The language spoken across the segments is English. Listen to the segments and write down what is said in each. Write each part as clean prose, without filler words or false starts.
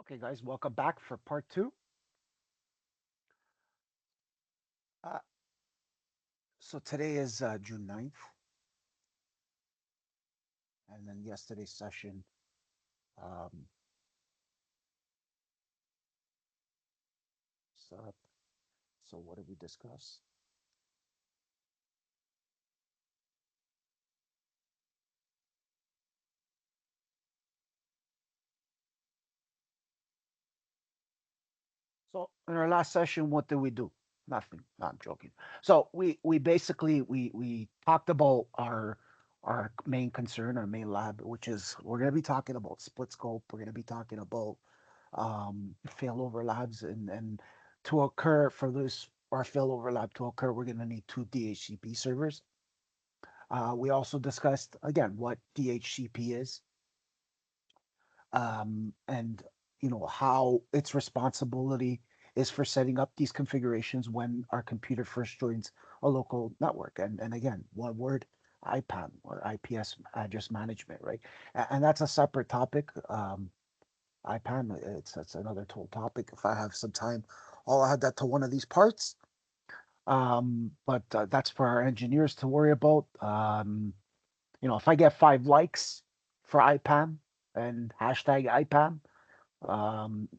Okay, guys, welcome back for part two. Uh, so today is June 9th, and then yesterday's session. Um, so, so what did we discuss? So in our last session, what did we do? Nothing. No, I'm joking. So we basically we talked about our main concern, our main lab, which is we're going to be talking about split scope. We're going to be talking about failover labs, and to occur for this our failover lab to occur, we're going to need two DHCP servers. We also discussed again what DHCP is, and how its responsibility is for setting up these configurations when our computer first joins a local network. And again, one word, IPAM or IPS address management, right? And that's a separate topic. IPAM, it's another whole topic. If I have some time, I'll add that to one of these parts. But that's for our engineers to worry about. If I get 5 likes for IPAM and hashtag IPAM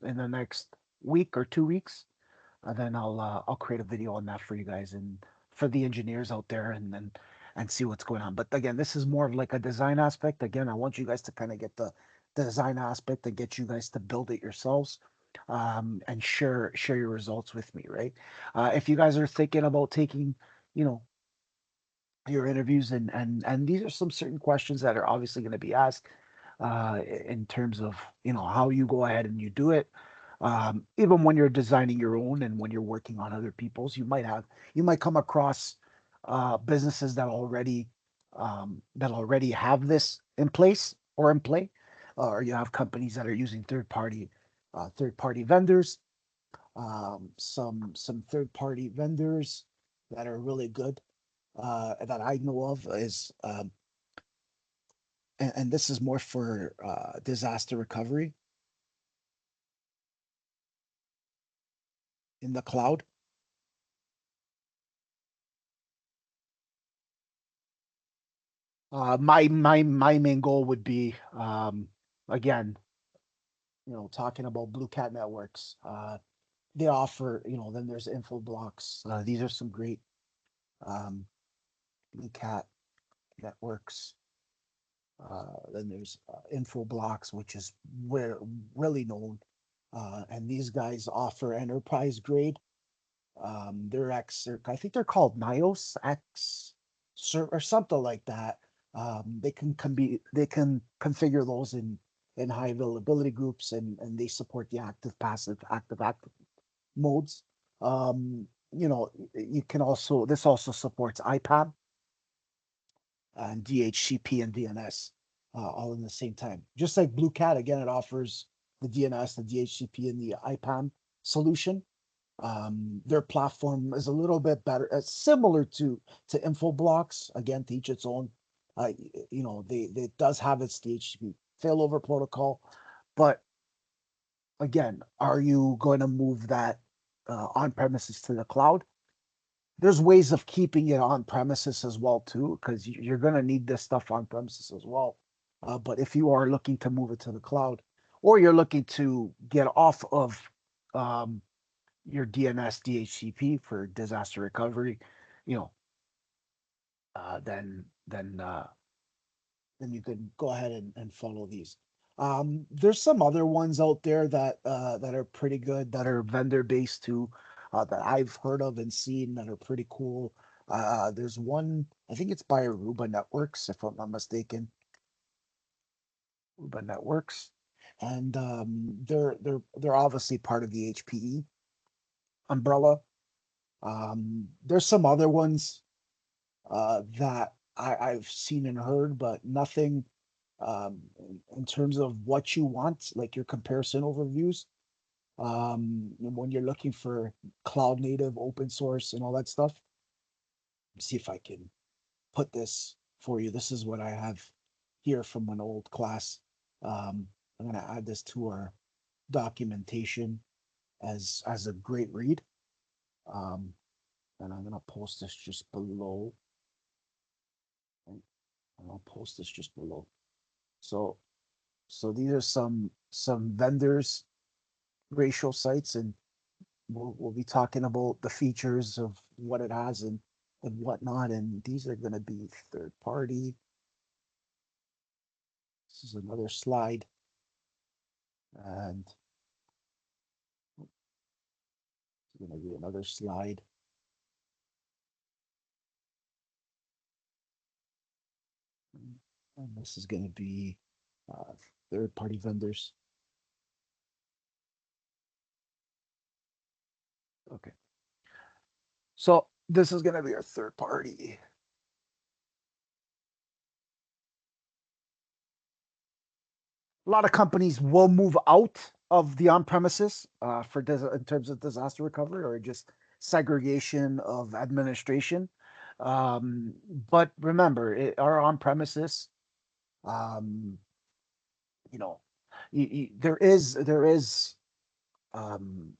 in the next week or 2 weeks, then I'll create a video on that for you guys and for the engineers out there, and see what's going on. But again, this is more of like a design aspect. Again, I want you guys to kind of get the design aspect and get you guys to build it yourselves, and share your results with me, right? If you guys are thinking about taking, you know, your interviews, and these are some certain questions that are obviously going to be asked in terms of how you go ahead and you do it, even when you're designing your own and when you're working on other people's. You might come across businesses that already have this in place or in play, or you have companies that are using third party vendors. Some third party vendors that are really good, that I know of is, and this is more for disaster recovery in the cloud. My main goal would be, again, talking about Blue Cat networks. They offer, then there's info blocks. These are some great um, Blue Cat networks. Then there's info blocks, which is where really known. And these guys offer enterprise grade. They're I think they're called NIOS X or something like that. They can configure those in high availability groups, and they support the active, passive, active modes. You can also this also supports IPAM and DHCP and DNS, all in the same time. Just like Blue Cat, again, it offers the DNS, the DHCP, and the IPAM solution. Their platform is a little bit better, similar to Infoblox. Again, to each its own. It does have its DHCP failover protocol, but again, are you going to move that on premises to the cloud? There's ways of keeping it on premises as well too, because you're going to need this stuff on premises as well. But if you are looking to move it to the cloud, or you're looking to get off of um, your DNS DHCP for disaster recovery, you know, uh, then then uh, then you could go ahead and follow these. There's some other ones out there that are pretty good, that are vendor based too, that I've heard of and seen, that are pretty cool. There's one, I think it's by Aruba Networks, if I'm not mistaken. Aruba Networks, and they're obviously part of the HPE umbrella. There's some other ones that I've seen and heard, but nothing in terms of what you want, like your comparison overviews. When you're looking for cloud native, open source, and all that stuff. See if I can put this for you. This is what I have here from an old class. I'm gonna add this to our. documentation as a great read. And I'm gonna post this just below. And I'll post this just below. So these are some vendors ratio sites, and we'll be talking about the features of what it has and whatnot. And these are going to be third party. This is another slide, and it's going to be another slide. And this is going to be third party vendors. Okay. So this is going to be our third party. A lot of companies will move out of the on-premises for in terms of disaster recovery, or just segregation of administration. But remember, our on-premises, um, you know, there is um,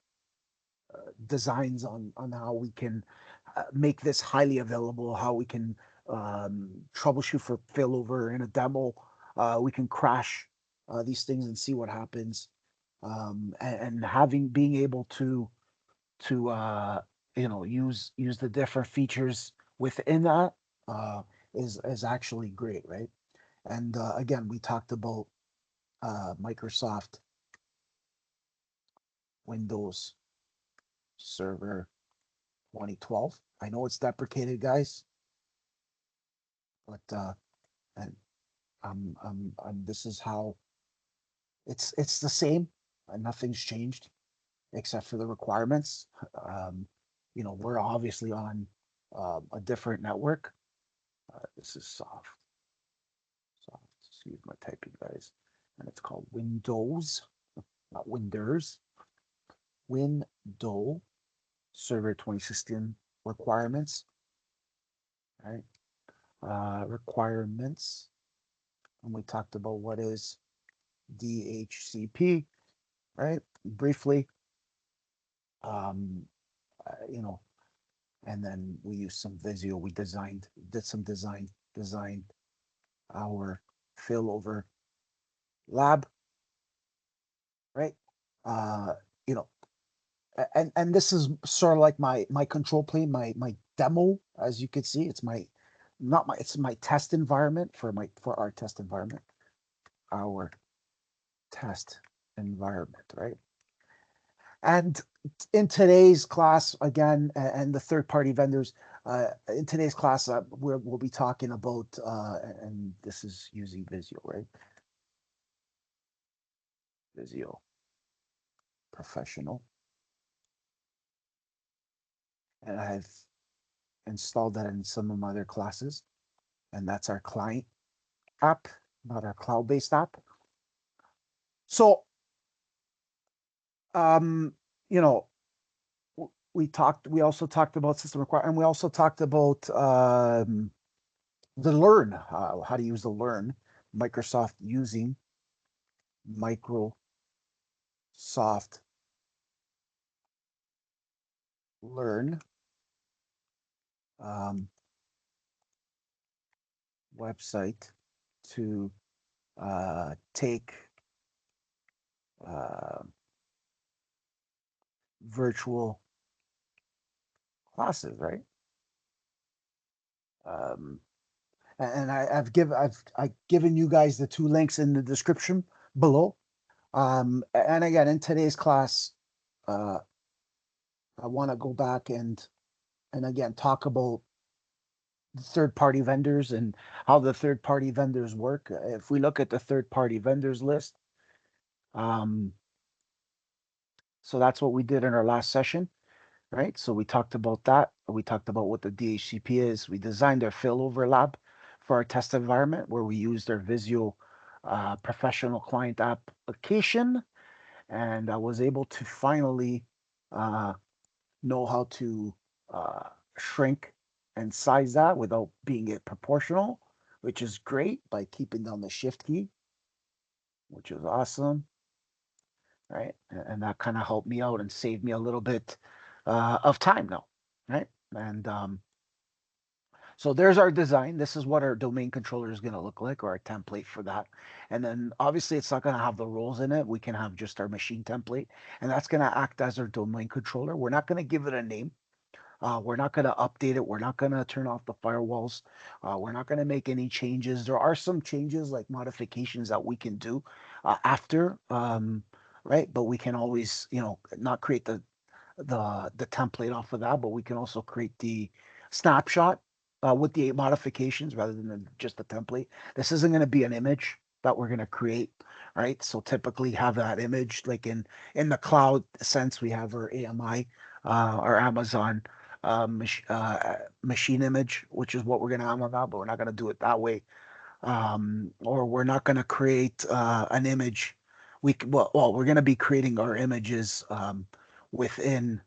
designs on how we can make this highly available, how we can troubleshoot for failover in a demo. We can crash these things and see what happens. And having being able to use the different features within that is actually great, right? And again, we talked about Microsoft Windows Server 2012. I know it's deprecated, guys, but and this is how it's the same. Nothing's changed except for the requirements. Um, we're obviously on a different network. This is soft. Excuse my typing, guys. And it's called Windows, not Winders. Window Server 2016 requirements. Right. Requirements. And we talked about what is DHCP, right? Briefly. Um, you know, and then we used some Visio. We did some designed our failover lab, right? Uh, you know, and this is sort of like my control plane, my demo. As you can see, it's my not my it's my test environment for our test environment, our test environment, right? And in today's class, again, and the third party vendors, in today's class, we'll be talking about, and this is using Visio, right? Visio Professional. And I've installed that in some of my other classes. And that's our client app, not our cloud-based app. So, um, you know, we also talked about system requirement, and we also talked about the learn, how to use the learn, Microsoft using Microsoft Learn um, website to take uh, virtual classes, right? Um, and I've given you guys the two links in the description below. And again, in today's class, uh, I want to go back and again talk about third party vendors and how the third party vendors work. If we look at the third party vendors list, um, so that's what we did in our last session, right? So we talked about that. We talked about what the DHCP is. We designed our failover lab for our test environment where we used our Visio professional client application. And I was able to finally uh, know how to uh, shrink and size that without being it proportional, which is great by keeping down the shift key, which is awesome. right? And that kind of helped me out and saved me a little bit of time now, right? And so there's our design. This is what our domain controller is going to look like, or our template for that. And then obviously it's not going to have the roles in it. We can have just our machine template, and that's going to act as our domain controller. We're not going to give it a name. We're not going to update it. We're not going to turn off the firewalls. We're not going to make any changes. There are some changes like modifications that we can do after, right? But we can always, not create the template off of that, but we can also create the snapshot with the modifications rather than just the template. This isn't going to be an image that we're going to create, right? So typically have that image like in the cloud sense, we have our AMI, our Amazon machine image, which is what we're going to have on that, but we're not going to do it that way. Or we're not going to create an image. Well, we're going to be creating our images within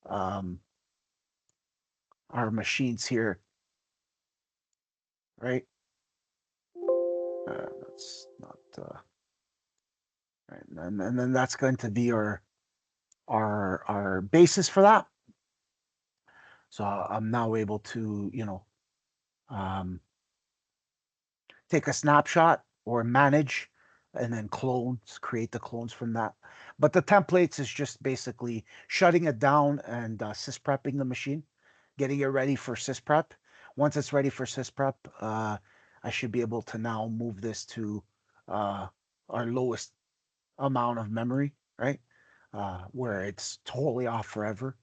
um, our machines here, right? That's not right. And then that's going to be our basis for that. So I'm now able to, um, take a snapshot or manage and then clones, create the clones from that. But the templates is just basically shutting it down and sysprepping the machine, getting it ready for sysprep. Once it's ready for sysprep, I should be able to now move this to uh, our lowest amount of memory, right? Where it's totally off forever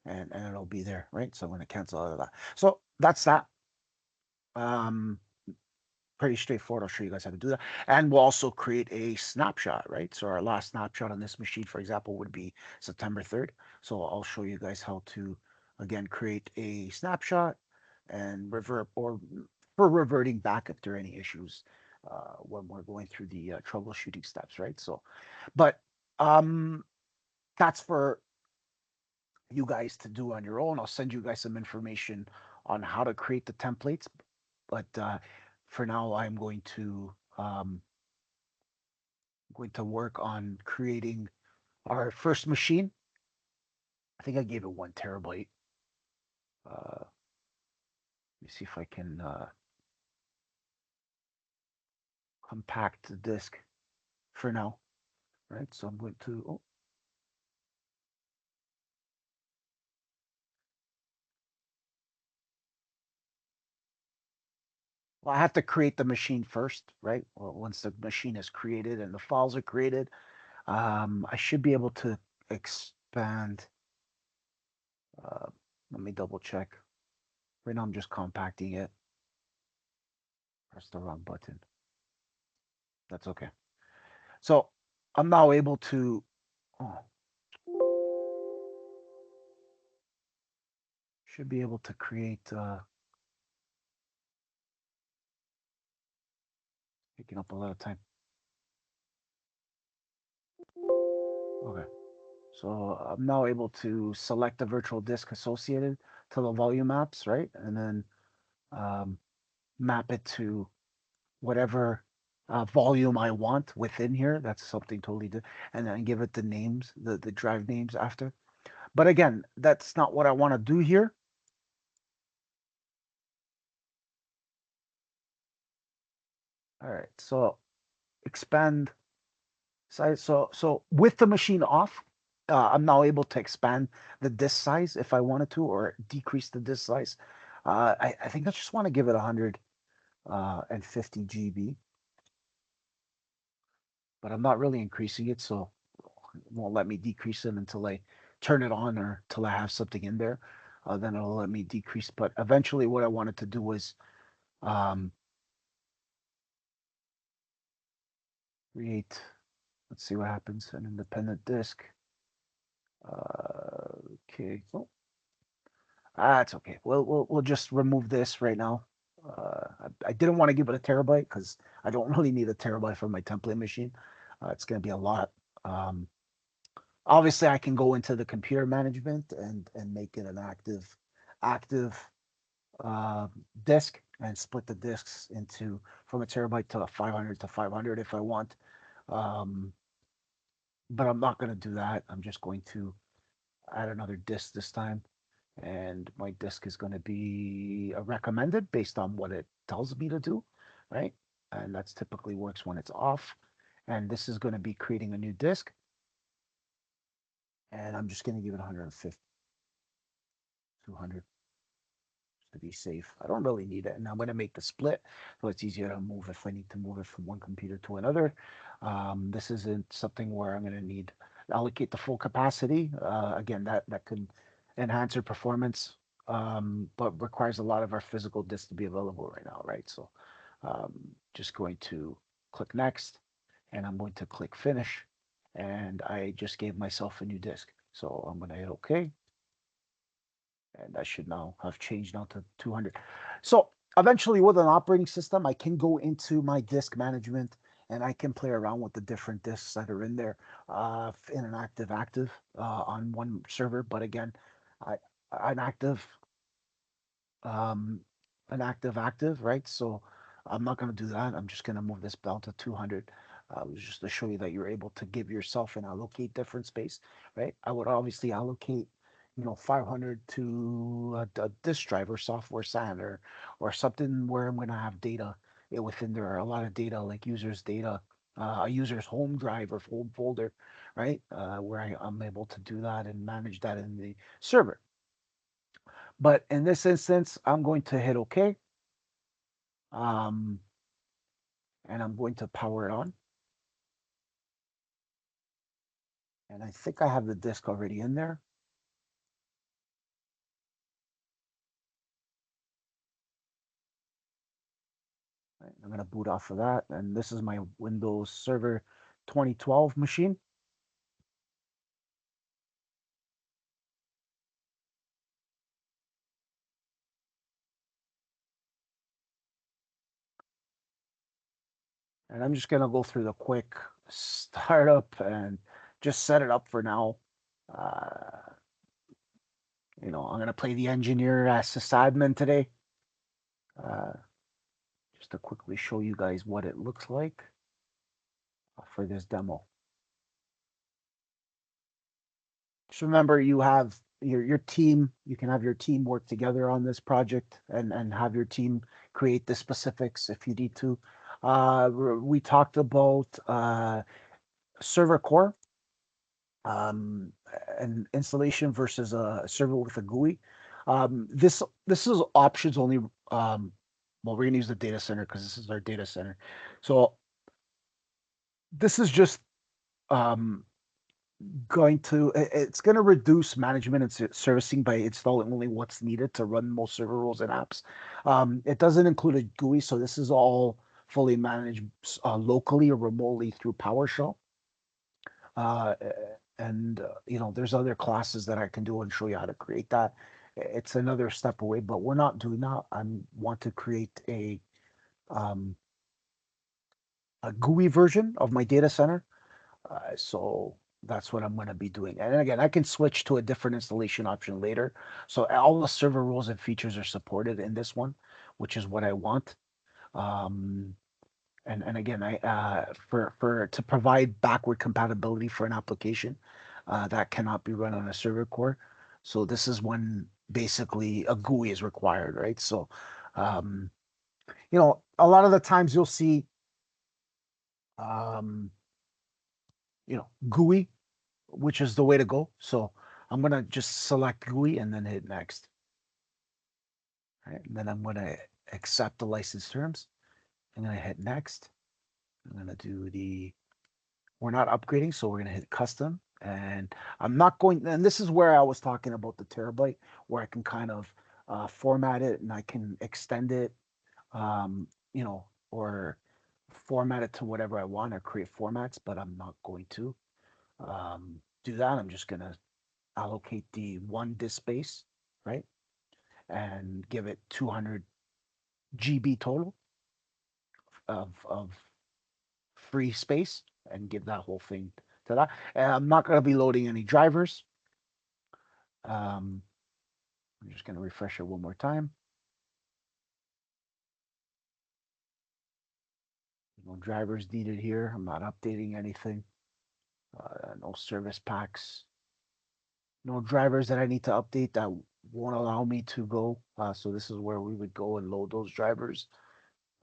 and it'll be there, right? So I'm going to cancel out of that. So that's that. Um, Pretty straightforward. I'll show you guys how to do that. And we'll also create a snapshot, right? So our last snapshot on this machine, for example, would be September 3rd. So I'll show you guys how to, again, create a snapshot and revert or for reverting back if there are any issues when we're going through the troubleshooting steps, right? So, but um, that's for you guys to do on your own. I'll send you guys some information on how to create the templates, but for now, going to work on creating our first machine. I think I gave it 1 terabyte. Let me see if I can compact the disk for now. Right, so I'm going to. Oh, well, I have to create the machine first, right? Well, once the machine is created and the files are created, I should be able to expand. Uh, Let me double check. Right now, I'm just compacting it. Press the wrong button. That's okay. So I'm now able to. Oh, should be able to create. Taking up a lot of time. Okay. So I'm now able to select the virtual disk associated to the volume maps, right? And then um, map it to whatever volume I want within here. That's something totally different. And then give it the names, the drive names after. But again, that's not what I want to do here. All right. So expand size. So with the machine off, I'm now able to expand the disk size if I wanted to, or decrease the disk size. I think I just want to give it 150 GB, but I'm not really increasing it, so it won't let me decrease it until I turn it on or till I have something in there. Then it'll let me decrease. But eventually, what I wanted to do was um, create. Let's see what happens. An independent disk. Okay. Oh, that's okay. We'll just remove this right now. I didn't want to give it a terabyte because I don't really need a terabyte for my template machine. It's going to be a lot. Um, Obviously, I can go into the computer management and make it an active uh, disk and split the disks into from a terabyte to a 500 to 500 if I want. Um, but I'm not going to do that. I'm just going to add another disk this time. And my disk is going to be recommended based on what it tells me to do, right? And that's typically works when it's off. And this is going to be creating a new disk. And I'm just going to give it 150, 200 to be safe. I don't really need it. And I'm going to make the split so it's easier to move if I need to move it from one computer to another. This isn't something where I'm going to need allocate the full capacity. Again, that could enhance your performance, but requires a lot of our physical disk to be available right now, right? So um, just going to click next, and I'm going to click finish, and I just gave myself a new disk. So I'm going to hit OK, and I should now have changed now to 200. So eventually with an operating system, I can go into my disk management and I can play around with the different disks that are in there in an active on one server. But again, I, an um, active, right? So I'm not going to do that. I'm just going to move this down to 200, just to show you that you're able to give yourself and allocate different space, right? I would obviously allocate, 500 to a disk drive or software SAN or something where I'm going to have data within there, a lot of data like users data, a user's home drive or home folder, right? Where I'm able to do that and manage that in the server. But in this instance, I'm going to hit OK, um, and I'm going to power it on. And I think I have the disk already in there. Right, I'm going to boot off of that. And this is my Windows Server 2012 machine. And I'm just going to go through the quick startup and just set it up for now. Uh, I'm going to play the engineer as sysadmin today, uh, just to quickly show you guys what it looks like for this demo. Just remember, you have your team. You can have your team work together on this project and have your team create the specifics if you need to. We talked about server core, um, an installation versus a server with a GUI. This is options only. Well, we're gonna use the data center because this is our data center. So this is just um, it's going to reduce management and servicing by installing only what's needed to run most server roles and apps. It doesn't include a GUI, so this is all fully managed locally or remotely through PowerShell. Uh, and there's other classes that I can do and show you how to create that. It's another step away, but we're not doing that. I want to create um, a GUI version of my data center. So that's what I'm going to be doing. And again, I can switch to a different installation option later. So all the server rules and features are supported in this one, which is what I want. Um, and again, I for to provide backward compatibility for an application that cannot be run on a server core. So this is when basically a GUI is required, right? So, um, a lot of the times you'll see, um, GUI, which is the way to go. So I'm gonna just select GUI and then hit next. Right? And then I'm gonna accept the license terms. I'm gonna hit next. I'm gonna do we're not upgrading, so we're gonna hit custom. And I'm not going, and this is where I was talking about the terabyte, where I can kind of format it and I can extend it, um, or format it to whatever I want or create formats, but I'm not going to do that. I'm just gonna allocate the one disk space, right? And give it 200 GB total of free space and give that whole thing to that. And I'm not going to be loading any drivers. Um, I'm just going to refresh it one more time. No drivers needed here. I'm not updating anything. no service packs, no drivers that I need to update that won't allow me to go. So this is where we would go and load those drivers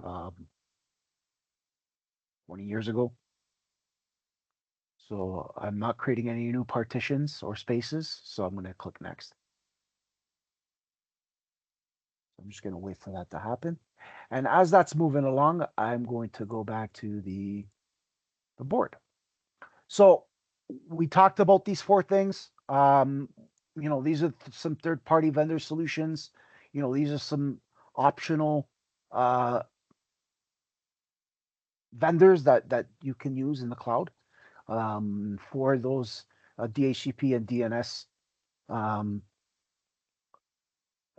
um, 20 years ago. So I'm not creating any new partitions or spaces. So I'm going to click next. I'm just going to wait for that to happen. And as that's moving along, I'm going to go back to the board. So we talked about these four things. These are some third-party vendor solutions. These are some optional uh, vendors that you can use in the cloud for those DHCP and DNS um,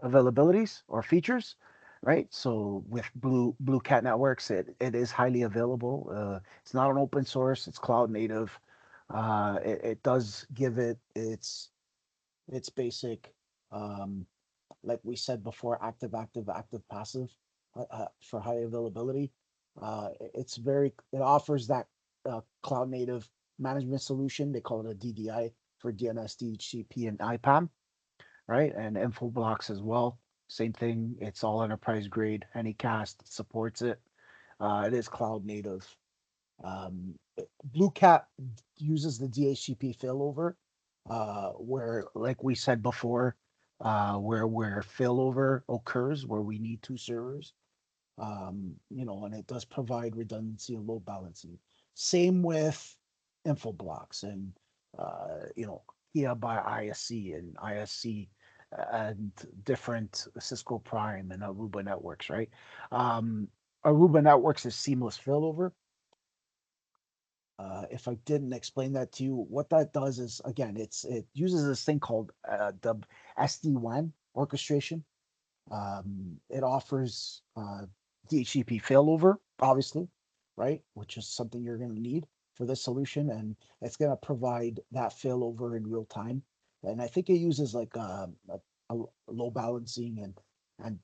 availabilities or features, right? So with Blue Cat Networks, it is highly available. It's not an open source; it's cloud native. It does give it its basic, um, like we said before, active, passive for high availability. It offers that cloud native management solution. They call it a DDI for DNS, DHCP, and IPAM, right? And info blocks as well. Same thing. It's all enterprise grade. Anycast supports it. It is cloud native. Um, Blue Cat uses the DHCP failover, where, like we said before, where failover occurs, where we need two servers, and it does provide redundancy and load balancing. Same with info blocks and here by ISC and ISC and different Cisco Prime and Aruba networks, right? Um, Aruba networks is seamless failover. If I didn't explain that to you, what that does is, again, it uses this thing called the SD-WAN orchestration. It offers DHCP failover, obviously, right? Which is something you're going to need for this solution, and it's going to provide that failover in real time. And I think it uses like a low balancing and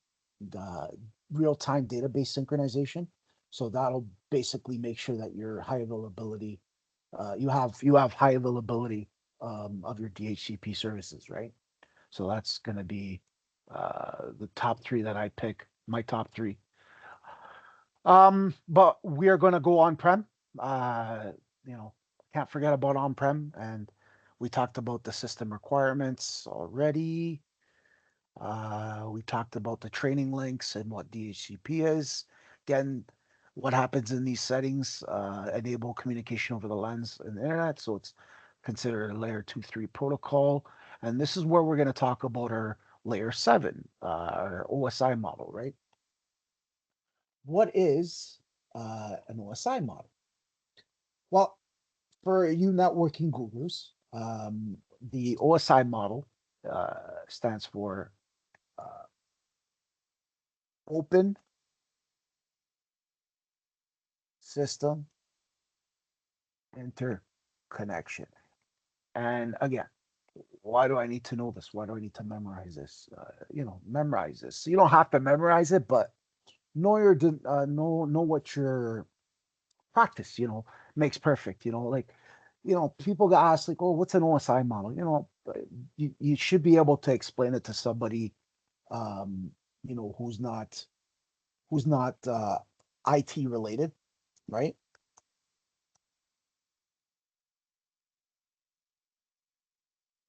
real time database synchronization. So that'll basically make sure that your high availability, you have high availability of your DHCP services, right? So that's going to be the top three that I pick, my top three. But we are going to go on prem. Uh, you know, can't forget about on prem, and we talked about the system requirements already. We talked about the training links and what DHCP is. Again, what happens in these settings enable communication over the LANs and the internet. So it's considered a layer 2, 3 protocol. And this is where we're going to talk about our layer 7, our OSI model, right? What is an OSI model? Well, for you networking gurus, the OSI model stands for uh, Open System Interconnection. And again, why do I need to know this? Why do I need to memorize this? Memorize this. You don't have to memorize it, but know what your practice. Makes perfect. Like people get asked like, oh, what's an OSI model? You should be able to explain it to somebody, um, who's not IT related, right?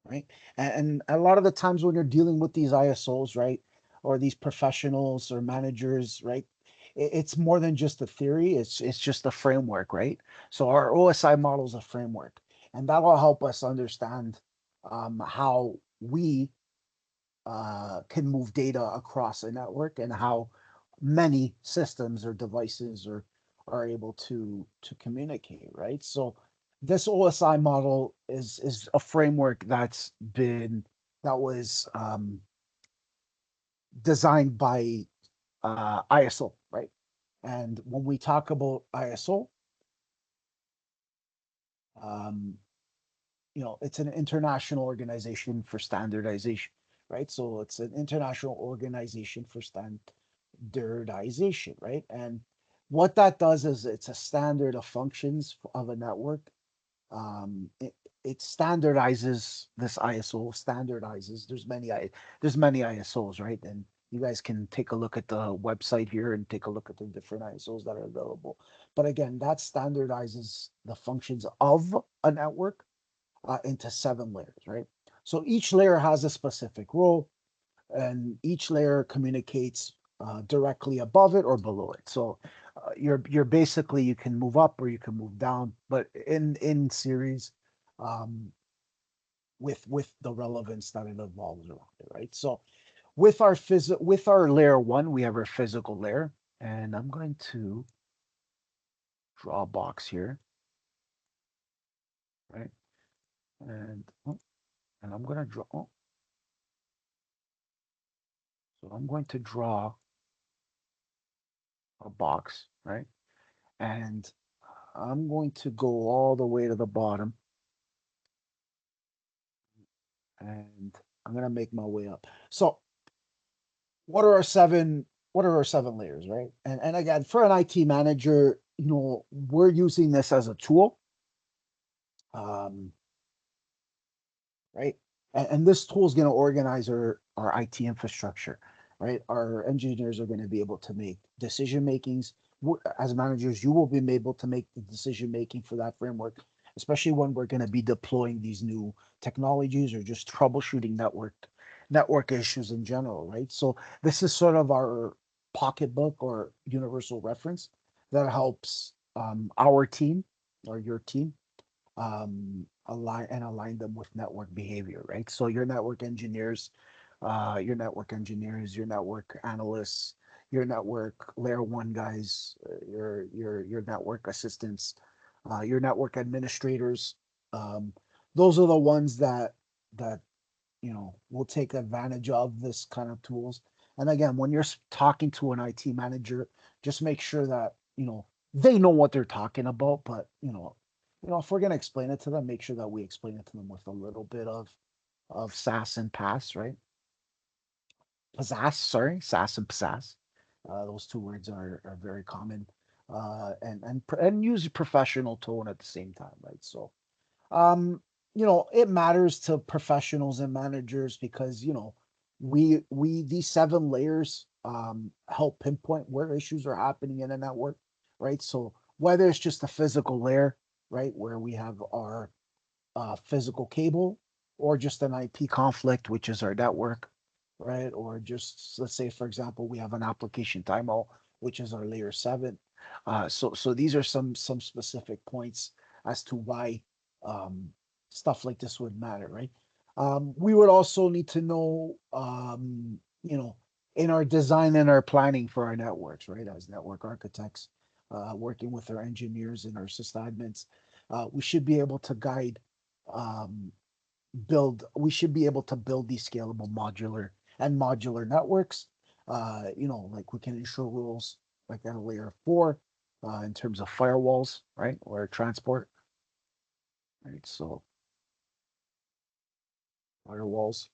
Right? And a lot of the times when you're dealing with these ISOs, right, or these professionals or managers, right, it's more than just a theory. It's just a framework, right? So our OSI model is a framework, and that'll help us understand how we can move data across a network and how many systems or devices are able to communicate, right? So this OSI model is a framework that was designed by ISO, right? And when we talk about ISO, um, it's an international organization for standardization, right? So it's an international organization for standardization, right? And what that does is it's a standard of functions of a network It standardizes this ISO, standardizes. There's many ISOs, right? And you guys can take a look at the website here and take a look at the different ISOs that are available. But again, that standardizes the functions of a network into 7 layers, right? So each layer has a specific role, and each layer communicates directly above it or below it. So you're basically, you can move up or you can move down, but in series, um, with the relevance that it evolves around it, right? So with our layer one, we have our physical layer, and I'm going to draw a box here, right? And and I'm going to draw. So I'm going to draw a box, right? And I'm going to go all the way to the bottom, and I'm going to make my way up. So what are our 7 layers, right? And again, for an IT manager, we're using this as a tool. Um, right? And this tool is going to organize our IT infrastructure, right? Our engineers are going to be able to make decision makings. As managers, you will be able to make the decision making for that framework, especially when we're going to be deploying these new technologies or just troubleshooting network issues in general, right? So this is sort of our pocketbook or universal reference that helps our team or your team align them with network behavior, right? So your network analysts, your network layer one guys, your network assistants, your network administrators. Um, those are the ones that will take advantage of this kind of tools. And again, when you're talking to an IT manager, just make sure that they know what they're talking about. But if we're gonna explain it to them, make sure that we explain it to them with a little bit of sass and pass, right? Pizzazz, sorry, sass and pizzazz. Those two words are very common, and use a professional tone at the same time, right? So um it matters to professionals and managers because we these 7 layers help pinpoint where issues are happening in a network, right? So whether it's just a physical layer, right, where we have our physical cable, or just an IP conflict, which is our network, right? Or just, let's say, for example, we have an application timeout, which is our layer 7. So these are some specific points as to why um, stuff like this would matter, right? We would also need to know, in our design and our planning for our networks, right? As network architects, working with our engineers and our sysadmins, we should be able to guide um, we should be able to build these scalable modular networks. Like we can ensure rules like at a layer 4 in terms of firewalls, right? Or transport, right? So firewalls,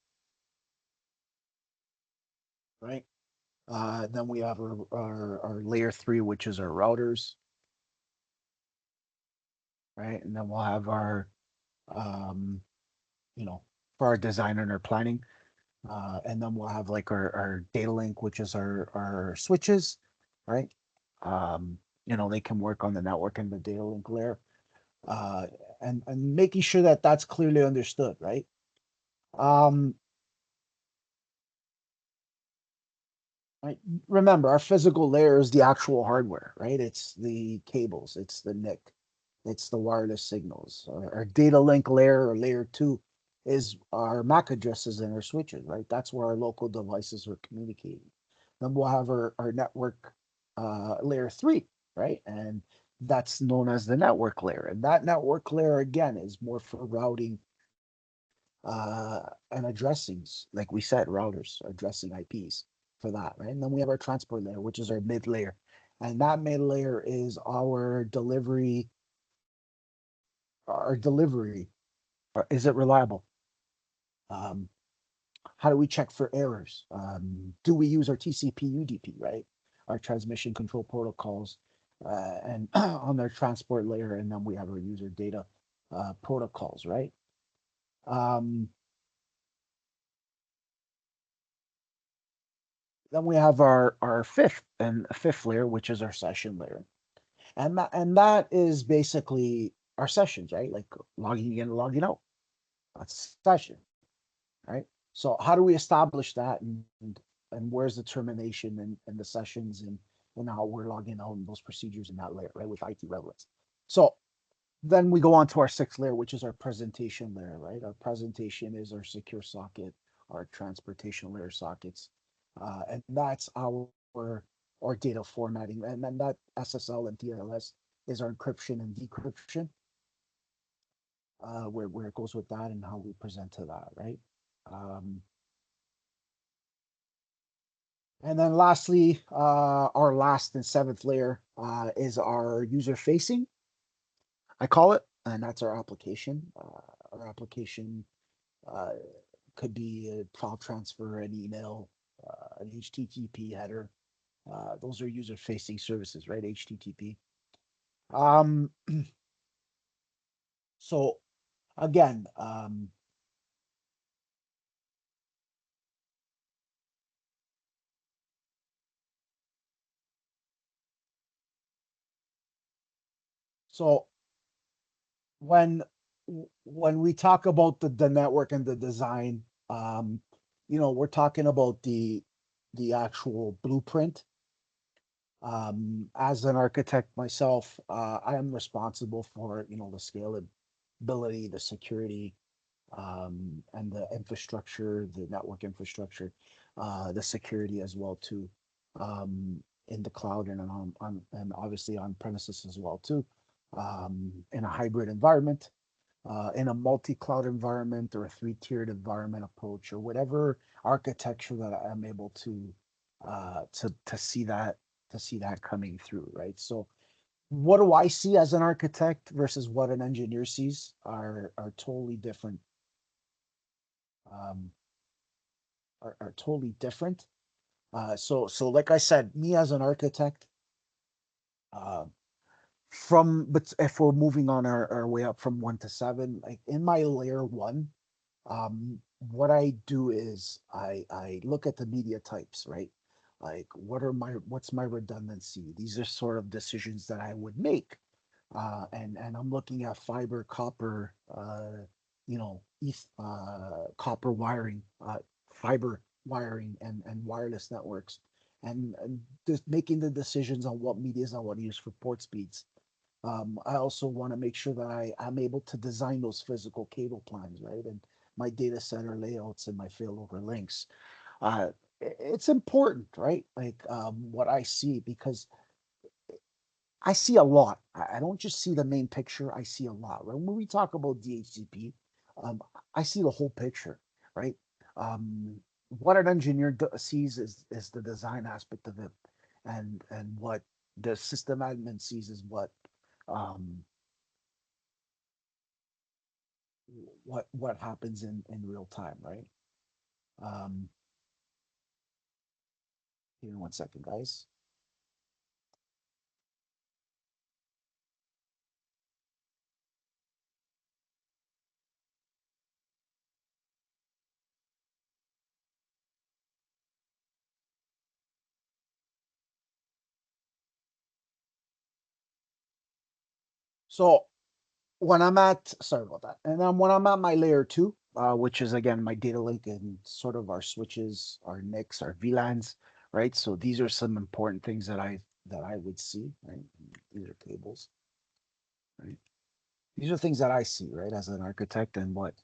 right? Then we have our layer 3, which is our routers, right? And then we'll have our, um, you know, for our design and our planning. And then we'll have like our data link, which is our switches, right? They can work on the network and the data link layer, uh, and making sure that that's clearly understood, right? Um, right. Remember, our physical layer is the actual hardware, right? It's the cables, it's the NIC, it's the wireless signals. Our data link layer, or layer 2, is our MAC addresses and our switches, right? That's where our local devices are communicating. Then we'll have our network layer 3, right? And that's known as the network layer. And that network layer, again, is more for routing and addressings, like we said, routers addressing IPs for that, right? And then we have our transport layer, which is our mid layer. And that mid layer is our delivery. Is it reliable? Um, how do we check for errors? Do we use our TCP UDP, right? Our transmission control protocols, and on their transport layer, and then we have our user data protocols, right? Um, then we have our fifth layer, which is our session layer, and that is basically our sessions, right? Like logging in, logging out. That's session, right? So how do we establish that, and where's the termination and the sessions and how we're logging out and those procedures in that layer, right? With IT relevance. So then we go on to our sixth layer, which is our presentation layer, right? Our presentation is our secure socket, our transportation layer sockets, and that's our data formatting, and then that SSL and TLS is our encryption and decryption, where it goes with that and how we present to that, right? Um, and then lastly, our last and seventh layer is our user facing, I call it, and that's our application. Our application uh, could be a file transfer, an email, an HTTP header. Those are user facing services, right? HTTP. Um, so again, so when when we talk about the network and the design, we're talking about the actual blueprint. As an architect myself, I am responsible for the scalability, the security, and the infrastructure, the network infrastructure, the security as well too, in the cloud and and obviously on premises as well too, in a hybrid environment, in a multi-cloud environment or a three-tiered environment approach or whatever architecture that I'm able to see that coming through, right? So what do I see as an architect versus what an engineer sees are totally different, um, are totally different. So like I said, me as an architect, uh, but if we're moving on our way up from 1 to 7, like in my layer 1, what I do is I look at the media types, right? Like what's my redundancy? These are sort of decisions that I would make, and I'm looking at fiber, copper, copper wiring, fiber wiring, and wireless networks, and just making the decisions on what medias I want to use for port speeds. I also want to make sure that I'm able to design those physical cable plans, right? And my data center layouts and my failover links. It's important, right? Like what I see, because I see a lot. I don't just see the main picture. I see a lot. Right? When we talk about DHCP, um, I see the whole picture, right? What an engineer sees is the design aspect of it, and what the system admin sees is um, what happens in real time, right? Um, Give me 1 second, guys. So sorry about that. And then when I'm at my layer 2, which is again my data link and sort of our switches, our NICs, our VLANs, right? So these are some important things that I would see, right? These are cables, right? These are things that I see, right, as an architect, and what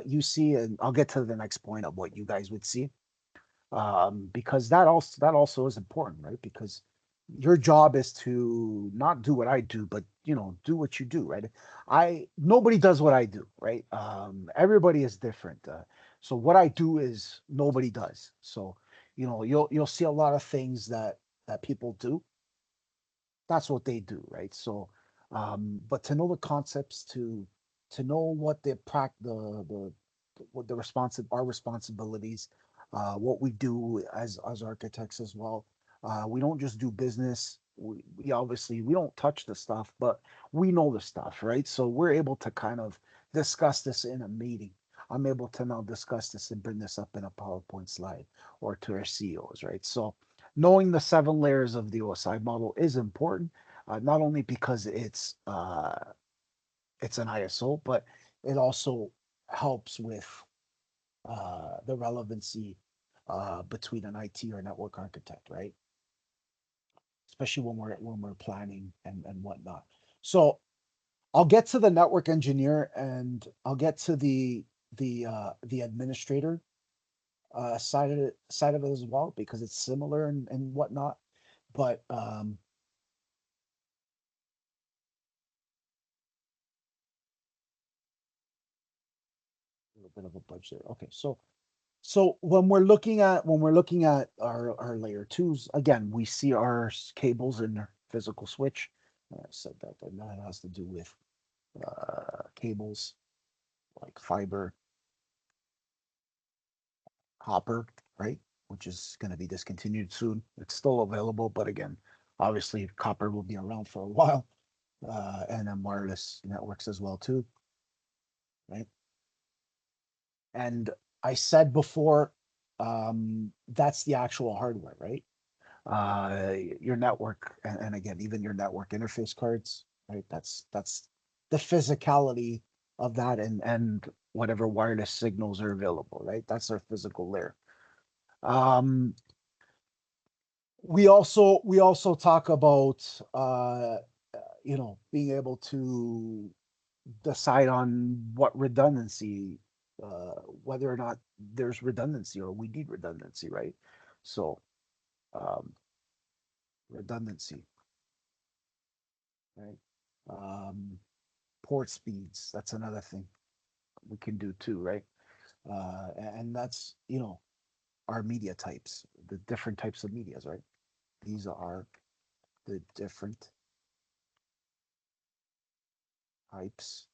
you see, and I'll get to the next point of what you guys would see, because that also is important, right? Because your job is to not do what I do, but do what you do, right? I Nobody does what I do, right? Everybody is different. So what I do is nobody does. So you'll see a lot of things that people do. That's what they do, right? So, but to know the concepts, to know what the what our responsibilities, what we do as architects as well. We don't just do business. we obviously we don't touch the stuff, but we know the stuff, right? So we're able to kind of discuss this in a meeting. I'm able to now discuss this and bring this up in a PowerPoint slide or to our CEOs, right? So knowing the 7 layers of the OSI model is important, not only because it's an ISO, but it also helps with the relevancy between an IT or network architect, right? Especially when we're planning and whatnot. So I'll get to the network engineer and I'll get to the administrator side of it as well because it's similar and whatnot. But a little bit of a budge there. Okay, so when we're looking at our layer twos, again, we see our cables in our physical switch. I said that, but that has to do with cables like fiber, copper, right? Which is going to be discontinued soon. It's still available, but again, obviously copper will be around for a while, and then wireless networks as well too, right? And I said before, that's the actual hardware, right? Your network, and again, even your network interface cards, right? That's the physicality of that, and whatever wireless signals are available, right? That's our physical layer. Um, we also talk about being able to decide on what redundancy, whether or not there's redundancy or we need redundancy, right? So um, redundancy, right? Um, port speeds, that's another thing we can do too, right? And that's our media types, the different types of medias, right? These are the different types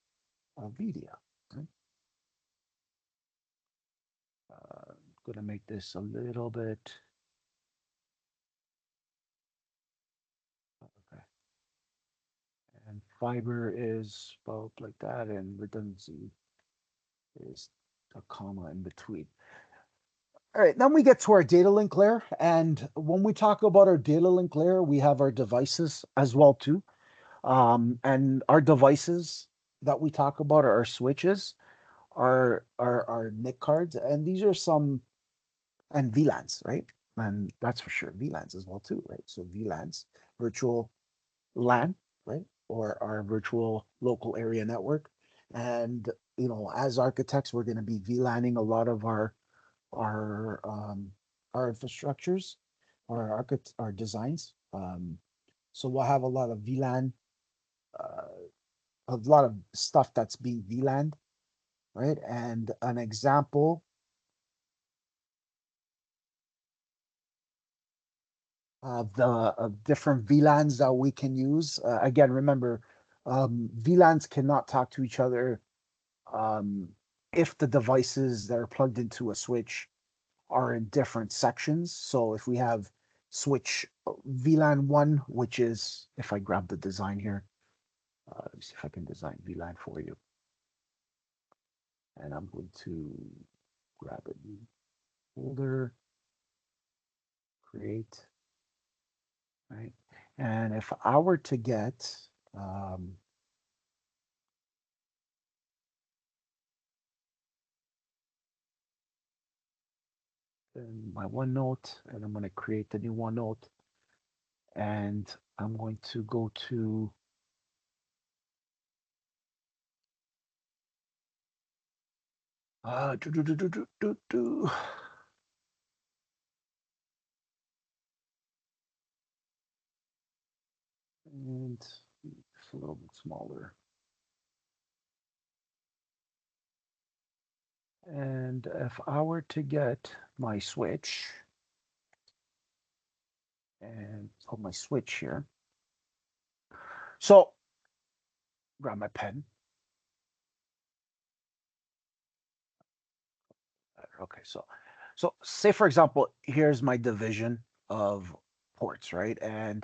of media. Right? I'm gonna make this a little bit. Okay. And fiber is about like that, and redundancy is a comma in between. All right, then we get to our data link layer, and when we talk about our data link layer, we have our devices as well too. And our devices that we talk about are our switches, our NIC cards, and these are some and VLANs, right? And that's for sure VLANs as well too, right? So VLANs, virtual LAN, right? Or our virtual local area network. And as architects, we're going to be VLANing a lot of our infrastructures, our designs. So we'll have a lot of VLAN, uh, a lot of stuff that's being VLANed, right? And an example of the of different VLANs that we can use. Again, remember, VLANs cannot talk to each other um, if the devices that are plugged into a switch are in different sections. So if we have switch VLAN 1, which is, if I grab the design here, let me see if I can design VLAN for you. And I'm going to grab a new folder, create, right? And if I were to get, um, in my OneNote, and I'm going to create the new OneNote, and I'm going to go to do, do, do, do, do, do, do. And it's a little bit smaller. And if I were to get my switch and put my switch here, so grab my pen. Okay, so say for example, here's my division of ports, right? And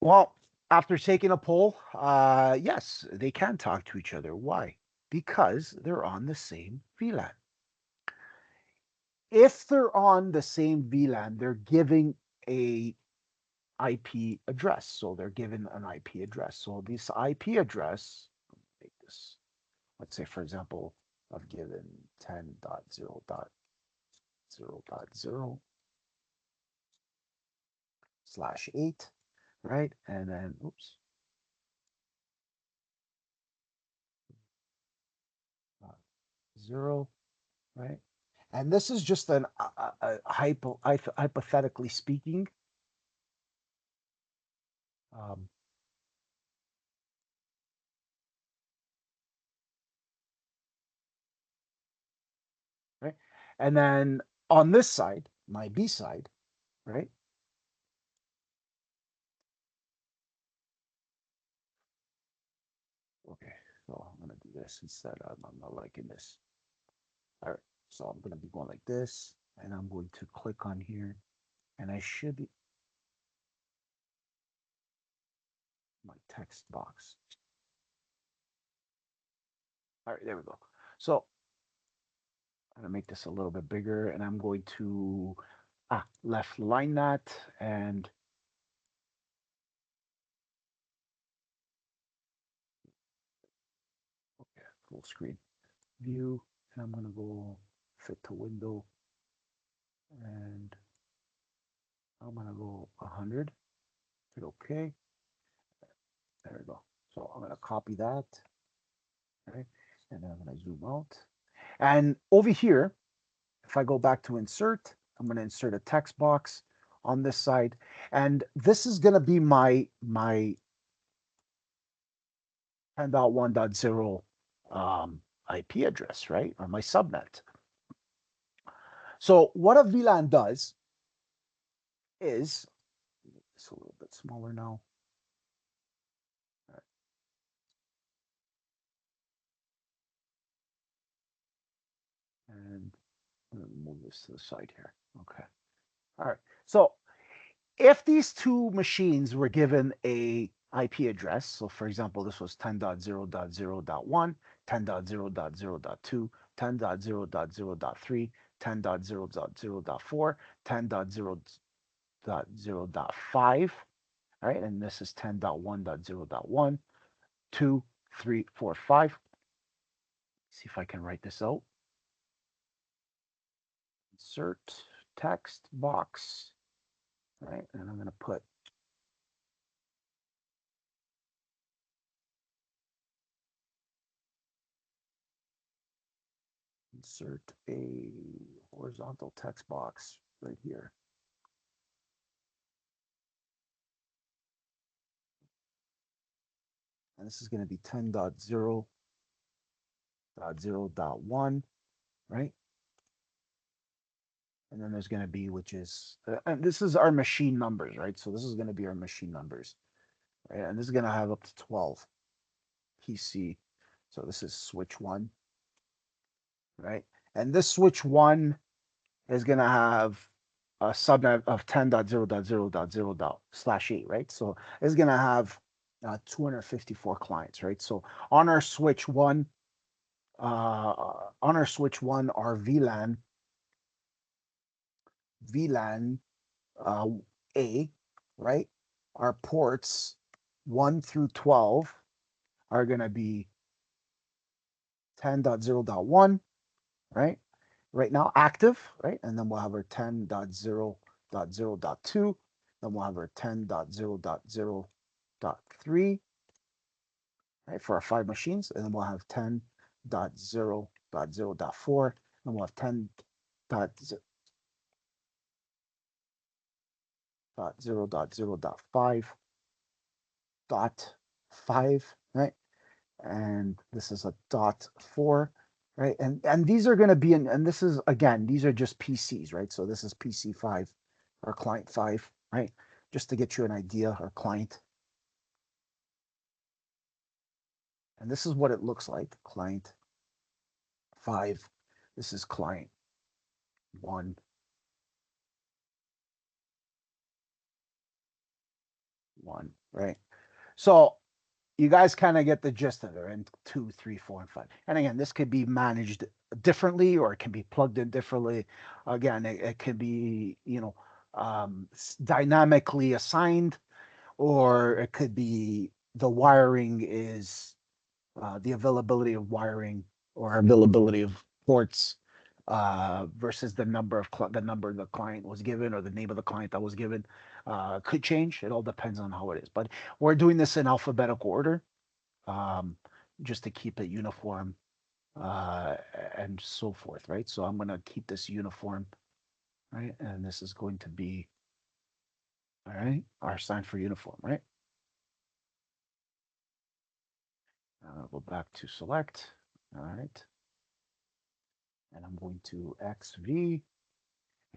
Well, after taking a poll, yes, they can talk to each other. Why? Because they're on the same VLAN. If they're on the same VLAN, they're giving a IP address. So they're given an IP address. So this IP address, make this, let's say, for example, I've given 10.0.0/8, right? And then, oops, 0, right? And this is just hypothetically speaking. Um, right? And then on this side, my B side, right? Okay, so I'm gonna do this instead. I'm not liking this. All right, so I'm gonna be going like this, and I'm going to click on here, and I should be my text box. All right, there we go. So I'm gonna make this a little bit bigger, and I'm going to left line that, and okay, full screen view, and I'm gonna go fit to window, and I'm gonna go 100. Hit OK. There we go. So I'm gonna copy that, right? And then I'm gonna zoom out. And over here, if I go back to insert, I'm gonna insert a text box on this side, and this is gonna be my 10.1.0 IP address, right? Or my subnet. So what a VLAN does is, it's a little bit smaller now. And I'm gonna move this to the side here. Okay. All right. So if these two machines were given a IP address. So for example, this was 10.0.0.1, 10.0.0.2, 10.0.0.3, 10.0.0.4, 10.0.0.5, right? And this is 10.1.0.1, 2, 3, 4, 5. See if I can write this out. Insert text box, right? And I'm going to put insert a horizontal text box right here. And this is going to be 10.0.0.1, right? And then there's going to be, which is, and this is our machine numbers, right? So this is going to be our machine numbers, right? And this is going to have up to 12 PC. So this is switch one, right? And this switch one is going to have a subnet of 10.0.0.0./8, right? So it's going to have 254 clients, right? So on our switch one, our VLAN A, right? Our ports 1 through 12 are going to be 10.0.1, right? Right now active, right? And then we'll have our 10.0.0.2. Then we'll have our 10.0.0.3, right, for our 5 machines. And then we'll have 10.0.0.4. And we'll have 10.0.0.5, right? And this is a .4, right? And these are going to be and this is, again, these are just PCs, right? So this is PC 5 or client 5, right? Just to get you an idea, our client. And this is what it looks like, client 5. This is client 1. Right? So you guys kind of get the gist of it, and 2, 3, 4, and 5. And again, this could be managed differently, or it can be plugged in differently. Again, it can be, dynamically assigned, or it could be the wiring is the availability of wiring or availability of ports versus the number of the number the client was given, or the name of the client that was given, could change. It all depends on how it is. But we're doing this in alphabetical order, um, just to keep it uniform, uh, and so forth, right? So I'm going to keep this uniform, right? And this is going to be, all right, our sign for uniform, right? I'll go back to select, all right? And I'm going to XV,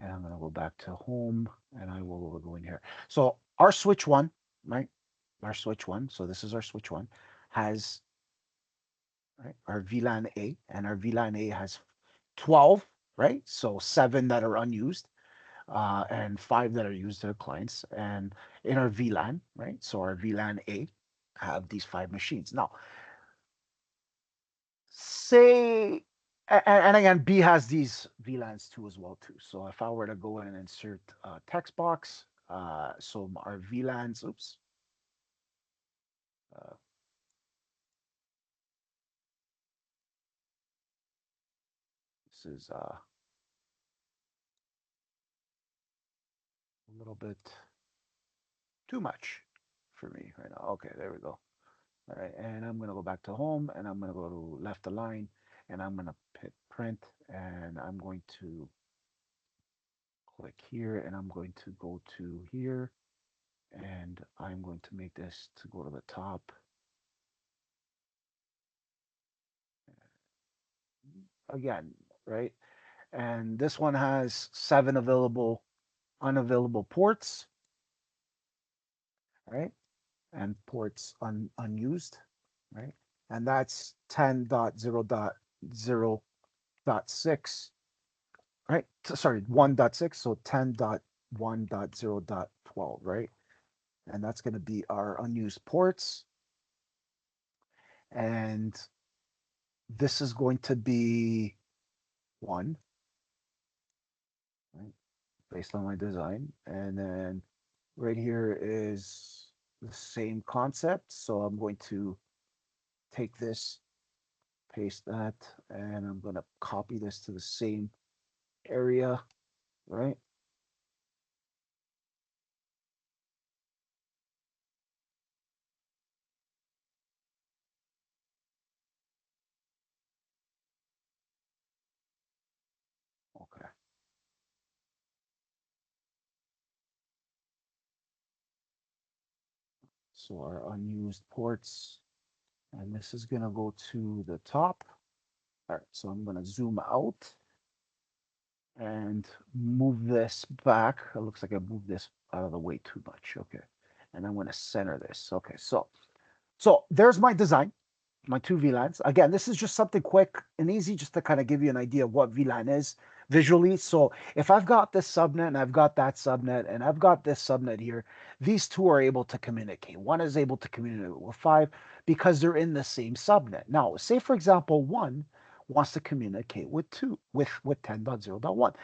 and I'm going to go back to home, and I will go in here. So our switch one, right? Our switch one, so this is our switch one, has, right, our VLAN A, and our VLAN A has 12, right? So 7 that are unused, and 5 that are used to the clients. And in our VLAN, right? So our VLAN A have these 5 machines. Now, say, and again, B has these VLANs too as well too. So if I were to go in and insert text box, so our VLANs, oops, uh, this is a little bit too much for me right now. Okay, there we go. All right, and I'm gonna go back to home, and I'm gonna go to left align, and I'm gonna hit print, and I'm going to click here, and I'm going to go to here, and I'm going to make this to go to the top. Again, right? And this one has 7 unavailable ports, right? And ports unused, right? And that's 10.0.0.6, right? Sorry, 1.6, so 10.1.0.12, right? and that's going to be our unused ports. And this is going to be 1, right, based on my design. And then right here is the same concept. So I'm going to take this, paste that, and I'm going to copy this to the same area, right? Okay. So our unused ports, and this is going to go to the top. All right, so I'm going to zoom out and move this back. It looks like I moved this out of the way too much. Okay. And I'm going to center this. Okay. So there's my design, my two VLANs. Again, this is just something quick and easy just to kind of give you an idea of what VLAN is visually. So if I've got this subnet and I've got that subnet and I've got this subnet here, these two are able to communicate. One is able to communicate with 5 because they're in the same subnet. Now, say for example, 1 wants to communicate with 2 with 10.0.1.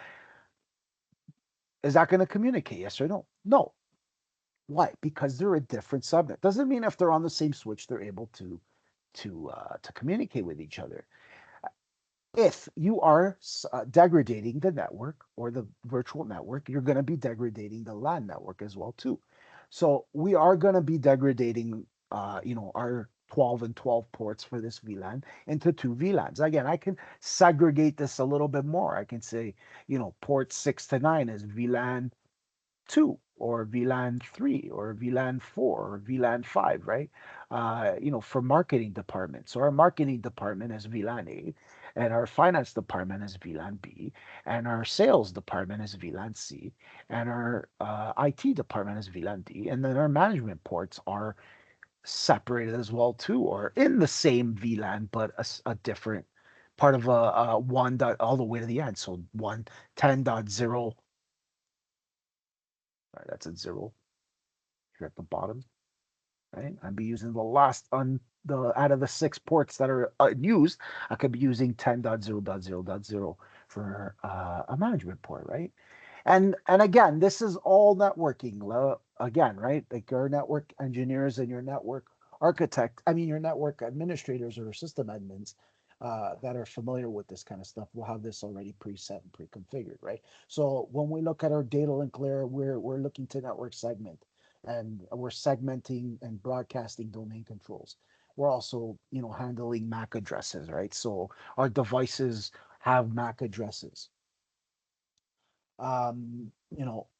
Is that going to communicate? Yes or no? No. Why? Because they're a different subnet. Doesn't mean if they're on the same switch they're able to communicate with each other. If you are degrading the network or the virtual network, you're going to be degrading the LAN network as well too. So we are going to be degrading, our 12 and 12 ports for this VLAN into two VLANs. Again, I can segregate this a little bit more. I can say, port 6 to 9 is VLAN 2 or VLAN 3 or VLAN 4 or VLAN 5, right? For marketing departments. So our marketing department is VLAN A, and our finance department is VLAN B, and our sales department is VLAN C, and our IT department is VLAN D, and then our management ports are separated as well too, or in the same VLAN, but a different part of a one dot all the way to the end. So 110.0, right, that's a 0 here at the bottom, right? I'd be using the last on the out of the 6 ports that are used. I could be using 10.0.0.0 for a management port, right? And again, this is all networking. Again, right? Like your network engineers and your network architect, I mean your network administrators or system admins that are familiar with this kind of stuff will have this already preset and pre-configured, right? So when we look at our data link layer, we're looking to network segment, and we're segmenting and broadcasting domain controls. We're also, handling MAC addresses, right? So our devices have MAC addresses.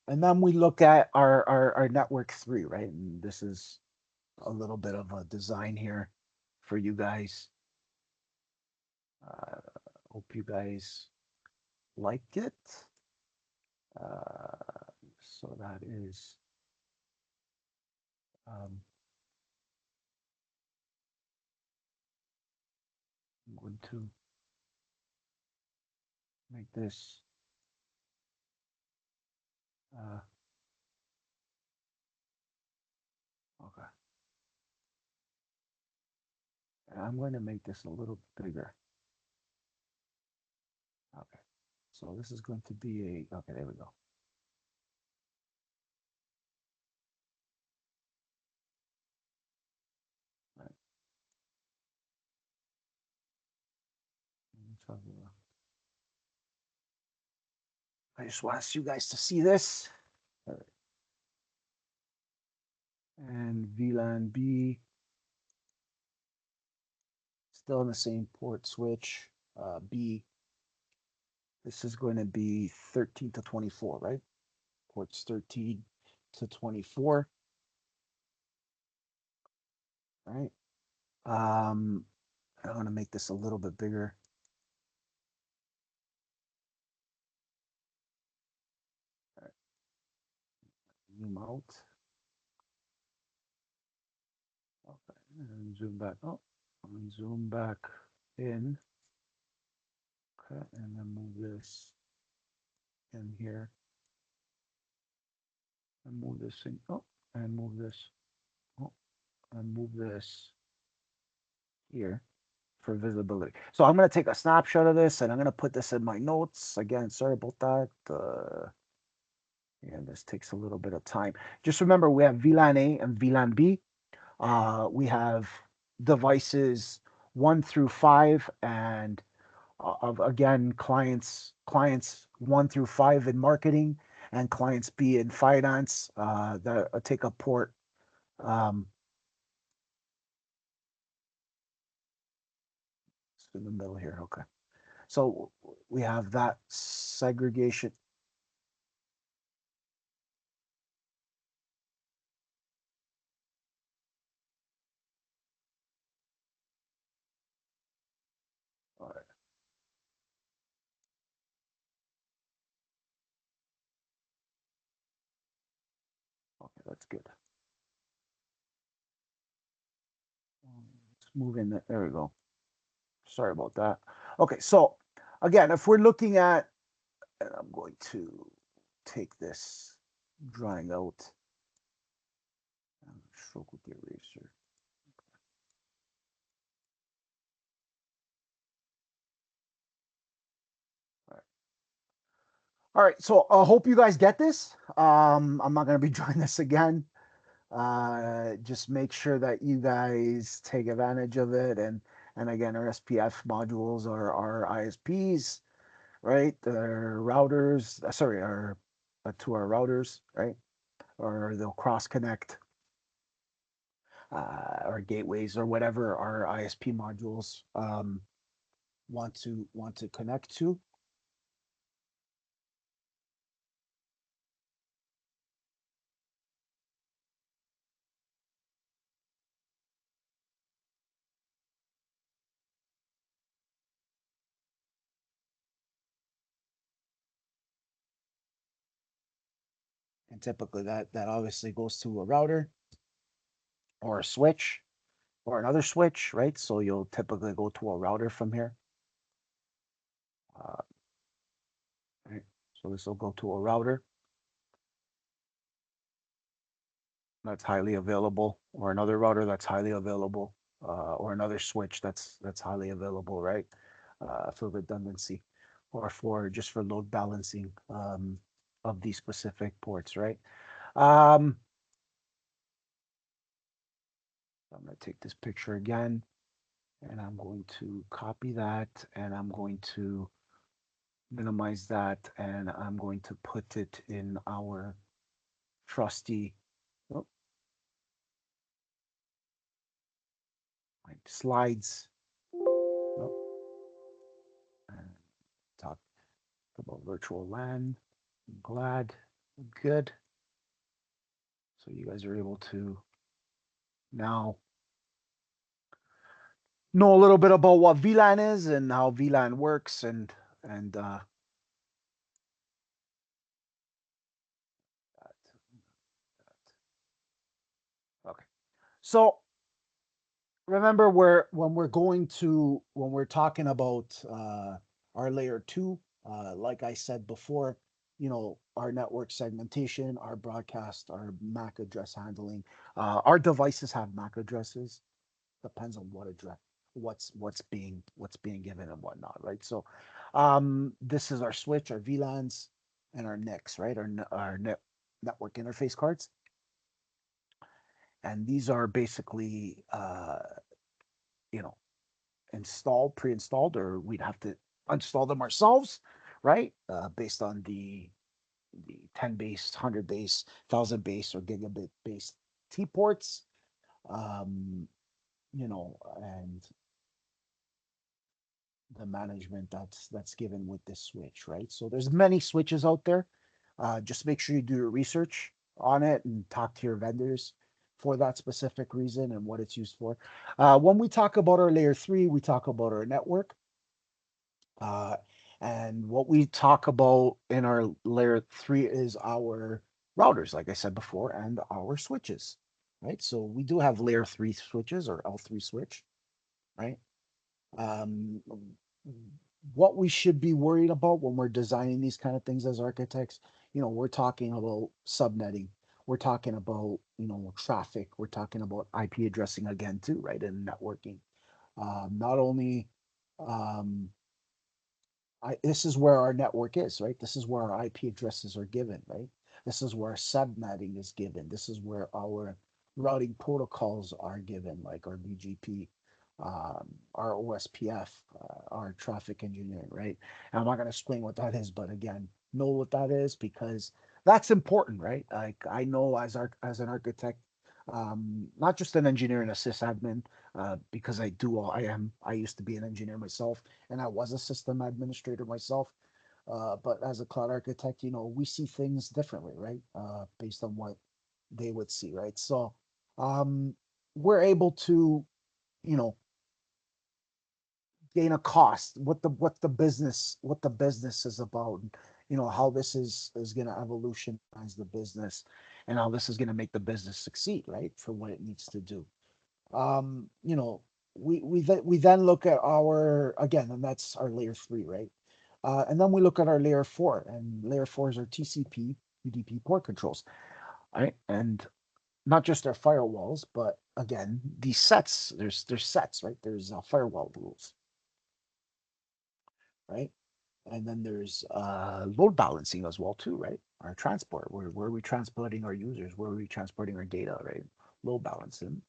And then we look at our network 3, right? And this is a little bit of a design here for you guys. Uh, Hope you guys liked it. So that is, um, I'm going to make this, uh, okay. And I'm going to make this a little bigger. Okay. So this is going to be okay, there we go. All right. I just want you guys to see this. All right. And VLAN B, still in the same port switch. B, this is going to be 13 to 24, right? Ports 13 to 24, right? I want to make this a little bit bigger. All right. Zoom out. Okay. And zoom back. Oh, and zoom back in. Okay. And then move this in here. And move this in. Oh, and move this, oh, and move this here for visibility. So I'm going to take a snapshot of this and I'm going to put this in my notes. Again, sorry about that. And this takes a little bit of time. Just remember, we have VLAN A and VLAN B. We have devices 1 through 5, and of again clients 1 through 5 in marketing, and clients B in finance that take up port. It's in the middle here. Okay, so we have that segregation. All right. Okay, that's good. Let's move in there. There we go. Sorry about that. Okay, so again, if we're looking at, and I'm going to take this drawing out and stroke with the eraser. All right. All right, so I hope you guys get this. I'm not going to be drawing this again. Just make sure that you guys take advantage of it. And again, our SPF modules are our ISPs, right? They're routers, sorry, our to our routers, right? Or they'll cross connect, or gateways or whatever our ISP modules want to connect to. And typically that obviously goes to a router or a switch or another switch, right? So you'll typically go to a router from here. Uh, right? So this will go to a router that's highly available, or another router that's highly available, or another switch that's highly available, right? For redundancy, or for just for load balancing of these specific ports, right? Um, I'm going to take this picture again, and I'm going to copy that, and I'm going to minimize that, and I'm going to put it in our trusty, oh, slides. Oh, and talk about virtual LAN. I'm glad. Good. So you guys are able to now know a little bit about what VLAN is and how VLAN works, and okay. So remember, when we're talking about our layer 2, like I said before, our network segmentation, our broadcast, our MAC address handling, our devices have MAC addresses. Depends on what address, what's being given and whatnot, right? So this is our switch, our VLANs, and our NICs, right? Our network interface cards. And these are basically you know installed, pre-installed, or we'd have to install them ourselves, right? Based on the 10 base, 100 base, 1,000 base, or gigabit base T ports, um, and the management that's given with this switch, right? So there's many switches out there. Just make sure you do your research on it and talk to your vendors for that specific reason and what it's used for. When we talk about our layer 3, we talk about our network. Uh, and what we talk about in our layer 3 is our routers, like I said before, and our switches, right? So we do have layer 3 switches, or L3 switch, right? Um, what we should be worried about when we're designing these kind of things as architects, we're talking about subnetting. we're talking about, traffic. We're talking about IP addressing again too, right? And networking. Not only um, this is where our network is, right? This is where our IP addresses are given, right? This is where subnetting is given. This is where our routing protocols are given, like our BGP, our OSPF, our traffic engineering, right? And I'm not going to explain what that is, but again, know what that is because that's important, right? Like I know as an architect, not just an engineer and a sysadmin, because I used to be an engineer myself and I was a system administrator myself. But as a cloud architect, we see things differently, right? Based on what they would see, right? So um, we're able to, you know, gain a cost, what the business is about, how this is going to evolutionize the business, and how this is going to make the business succeed, right, for what it needs to do. um you know we then look at our again, and that's our layer 3, right? And then we look at our layer 4, and layer 4 is our TCP UDP port controls, right? And not just our firewalls, but again, these sets, there's sets, right? There's firewall rules, right? And then there's load balancing as well too, right? Our transport, where are we transporting our users, where are we transporting our data, right? Load balancing.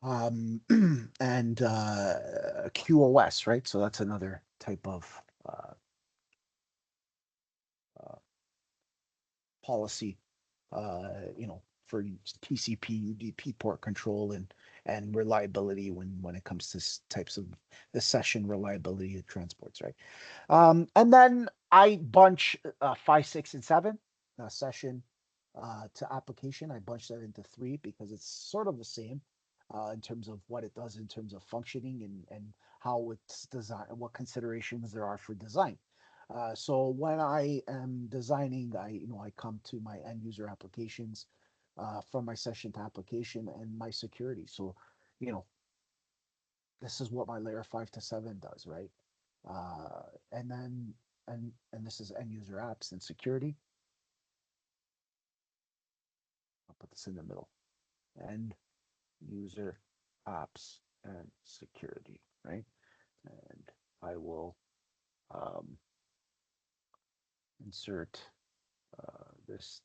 um, and QoS, right? So that's another type of uh, uh, policy, for TCP, UDP port control and reliability when it comes to types of the session reliability of transports, right? And then I bunch 5, 6, and 7 session to application. I bunch that into 3 because it's sort of the same in terms of what it does in terms of functioning and how it's designed, what considerations there are for design. So when I am designing, I come to my end user applications, from my session to application and my security. So, you know, this is what my layer 5 to 7 does, right? And then and this is end user apps and security. I'll put this in the middle. End user apps and security, right? And I will um, insert this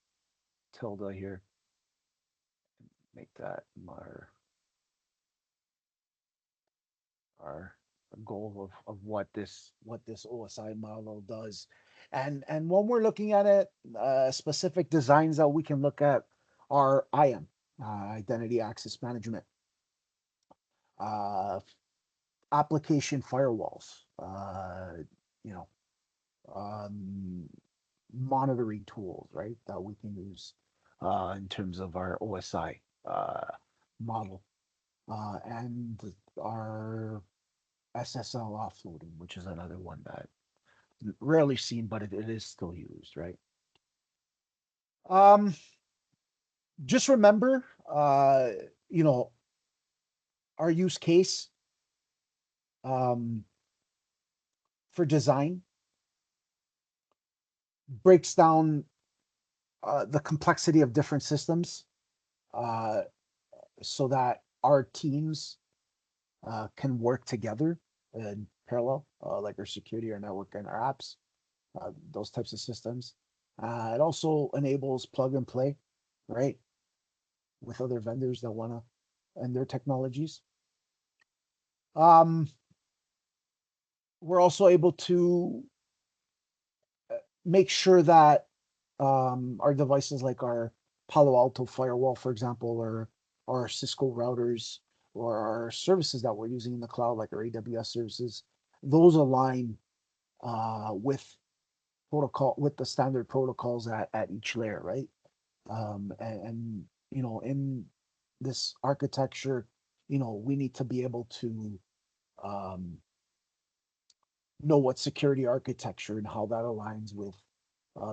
tilde here, make that our goal of what this OSI model does. And when we're looking at it, specific designs that we can look at are IAM, identity access management, uh, application firewalls, you know, um, monitoring tools, right, that we can use in terms of our OSI model, and our SSL offloading, which is another one that rarely seen, but it is still used, right? Um, just remember, you know, our use case um, for design breaks down the complexity of different systems, uh, so that our teams can work together in parallel, like our security, our network, and our apps, those types of systems. It also enables plug and play, right, with other vendors that want to and their technologies. Um, we're also able to make sure that our devices, like our Palo Alto firewall, for example, or our Cisco routers, or our services that we're using in the cloud, like our AWS services, those align with the standard protocols at each layer, right? And in this architecture, we need to be able to um, know what security architecture and how that aligns with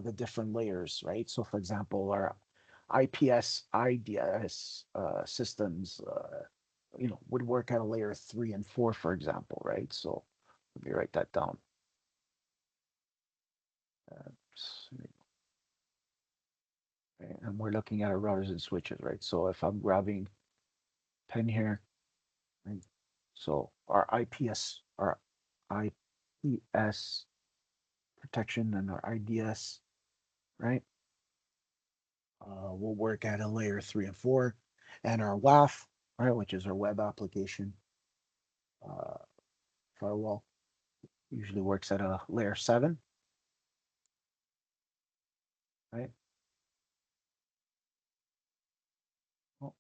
the different layers, right? So, for example, our IPS, IDS systems, would work at a layer 3 and 4, for example, right? So let me write that down. and we're looking at our routers and switches, right? So if I'm grabbing pen here, right? So our IPS protection and our IDS, right? Will work at a layer 3 and 4, and our WAF, right, which is our web application uh, firewall, usually works at a layer 7, right? Oh,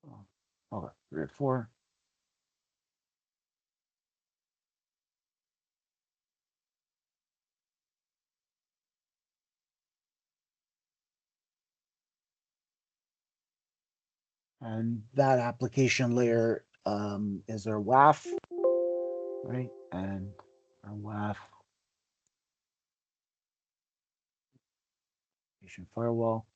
oh, okay, 3 and 4. And that application layer is our WAF, right? And our WAF application firewall.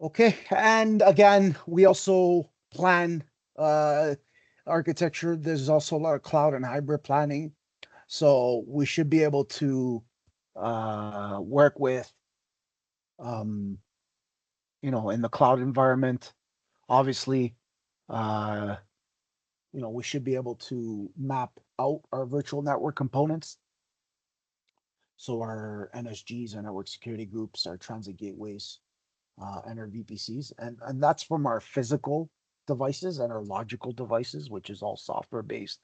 Okay, and again, we also plan uh, architecture. There's also a lot of cloud and hybrid planning, so we should be able to work with, um, in the cloud environment. Obviously, uh, we should be able to map out our virtual network components. So our NSGs, our network security groups, our transit gateways, and our VPCs, and that's from our physical devices and our logical devices, which is all software based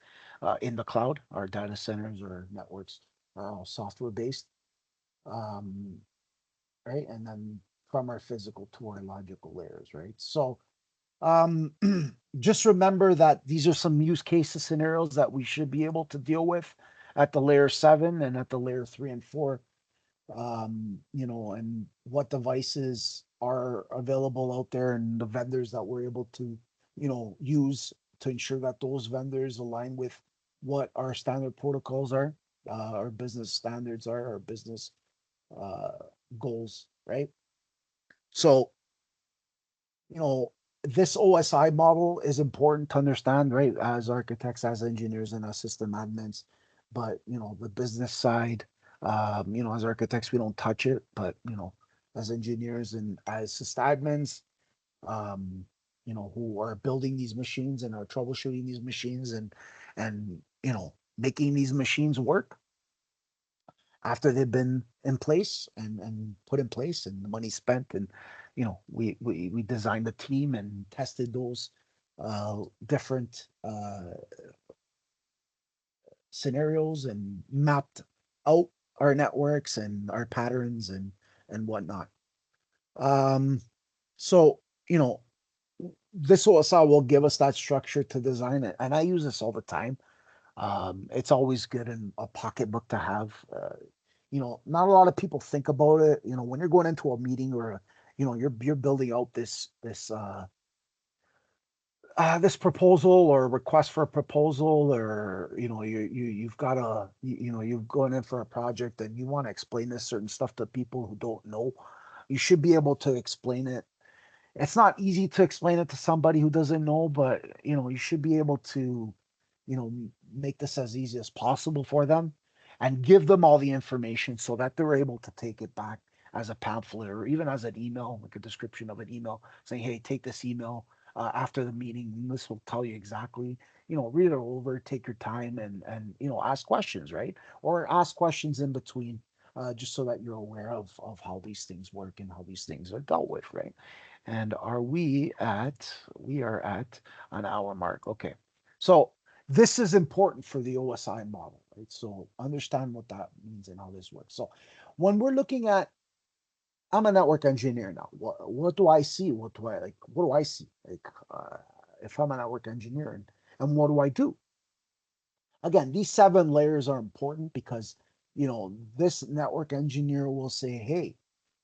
in the cloud. Our data centers or networks are all software based, um, right? And then from our physical to our logical layers, right? So um, just remember that these are some use cases scenarios that we should be able to deal with at the layer 7 and at the layer 3 and 4, and what devices are available out there and the vendors that we're able to, use to ensure that those vendors align with what our standard protocols are, our business standards are, our business uh, goals, right? So, you know, this OSI model is important to understand, right? As architects, as engineers, and as system admins. But, the business side, as architects, we don't touch it. But, as engineers and as sysadmins, um, who are building these machines and are troubleshooting these machines and making these machines work after they've been in place and put in place and the money spent, and we designed the team and tested those different scenarios and mapped out our networks and our patterns and whatnot. um so you know this OSI will give us that structure to design it, and I use this all the time. It's always good in a pocketbook to have. Not a lot of people think about it. When you're going into a meeting or you're building out this proposal or request for a proposal, or you've got you've gone in for a project and you want to explain this certain stuff to people who don't know. You should be able to explain it. It's not easy to explain it to somebody who doesn't know, but you should be able to make this as easy as possible for them and give them all the information so that they're able to take it back as a pamphlet or even as an email, like a description of an email saying, hey, take this email after the meeting. This will tell you exactly, read it over, take your time, and ask questions, right? Or ask questions in between, just so that you're aware of how these things work and how these things are dealt with, right? And we are at an hour mark. Okay. So this is important for the OSI model, right? So understand what that means and how this works. So when we're looking at, I'm a network engineer now. What do I see? What do I like? What do I see? Like, if I'm a network engineer, and what do I do? Again, these 7 layers are important because, this network engineer will say, hey,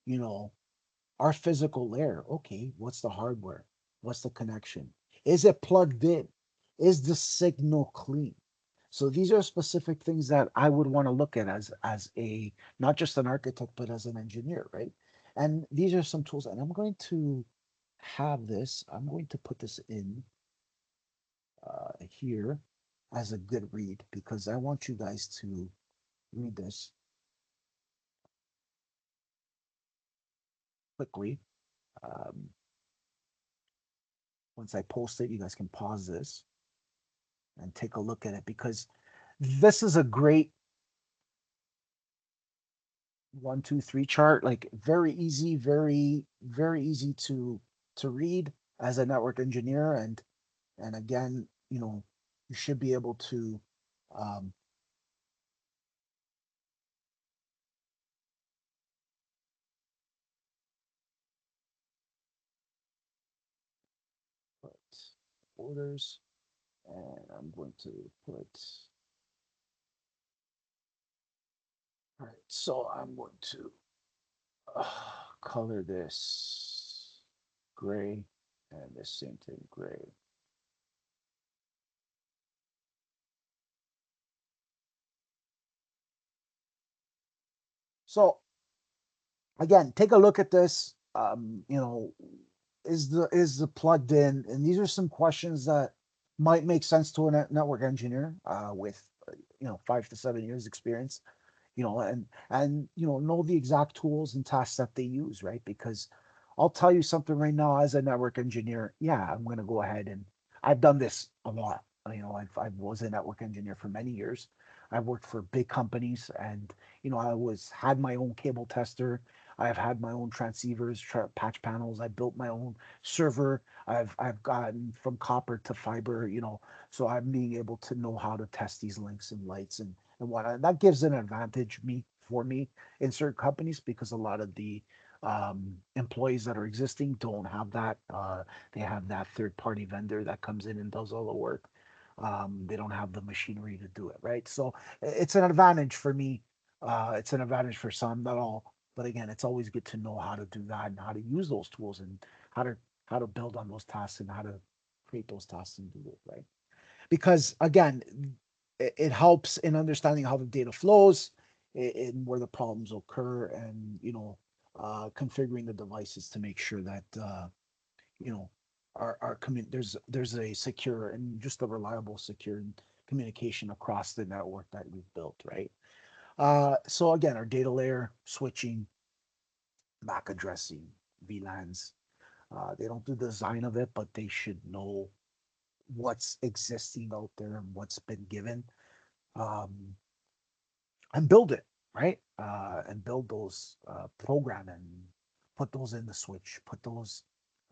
you know, our physical layer. Okay, what's the hardware? What's the connection? Is it plugged in? Is the signal clean? So these are specific things that I would want to look at as a not just an architect, but as an engineer, right? And these are some tools, and I'm going to have this. I'm going to put this in here as a good read, because I want you guys to read this quickly. Um, Once I post it, you guys can pause this and take a look at it, because this is a great 1, 2, 3 chart. Like, very easy, very easy to read as a network engineer. And again, you should be able to um, put orders, and I'm going to put, all right, so I'm going to uh, color this gray, and this same thing gray. So again, take a look at this. Is the plugged in? And these are some questions that might make sense to a network engineer with 5 to 7 years experience. Know the exact tools and tasks that they use, right? Because I'll tell you something right now, as a network engineer, yeah, I'm going to go ahead, and I've done this a lot. I was a network engineer for many years. I've worked for big companies, and I had my own cable tester. I've had my own transceivers, patch panels. I built my own server. I've gotten from copper to fiber. So I'm being able to know how to test these links and lights and whatnot. That gives an advantage for me in certain companies, because a lot of the employees that are existing don't have that. They have that third party vendor that comes in and does all the work. They don't have the machinery to do it, right? So it's an advantage for me. It's an advantage for some, not all. But again, it's always good to know how to do that and how to use those tools, and how to how to build on those tasks, and how to create those tasks and do it right. Because again, it helps in understanding how the data flows, and where the problems occur, and configuring the devices to make sure that you know there's a secure and just a reliable, secure communication across the network that we've built, right? So again, our data layer, switching, MAC addressing, VLANs. They don't do the design of it, but they should know what's existing out there and what's been given, um, and build it, right? And build those, program, and put those in the switch, put those,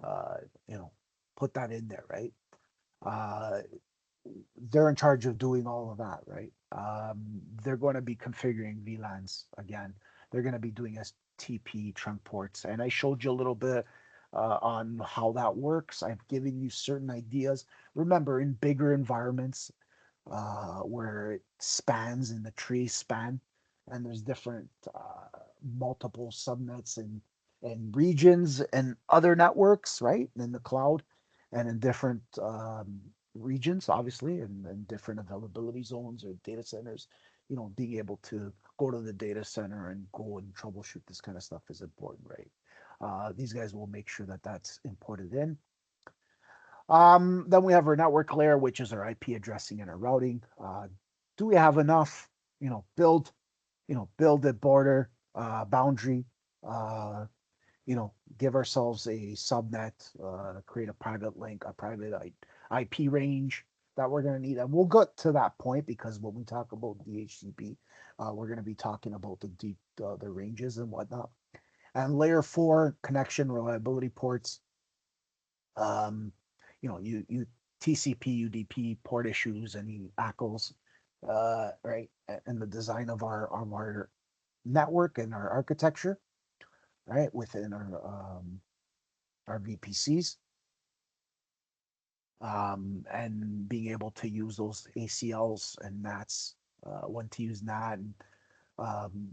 uh, you know, put that in there, right? Uh, they're in charge of doing all of that, right? They're going to be configuring VLANs again. They're going to be doing STP trunk ports, and I showed you a little bit on how that works. I've given you certain ideas. Remember, in bigger environments, where it spans and the trees span, and there's different multiple subnets and regions and other networks, right? In the cloud, and in different regions, obviously, and different availability zones or data centers. Being able to go to the data center and go and troubleshoot this kind of stuff is important, right? These guys will make sure that that's imported in. Then we have our network layer, which is our IP addressing and our routing. Do we have enough? Build, build a border, boundary. Uh, Give ourselves a subnet, create a private link, a private IP range that we're going to need. And we'll get to that point, because when we talk about DHCP, we're going to be talking about the ranges and whatnot. And layer 4, connection reliability ports. um, you TCP, UDP port issues, any ACLs, right, and the design of our network and our architecture, right, within our VPCs, and being able to use those ACLs and NATs, when to use NAT, and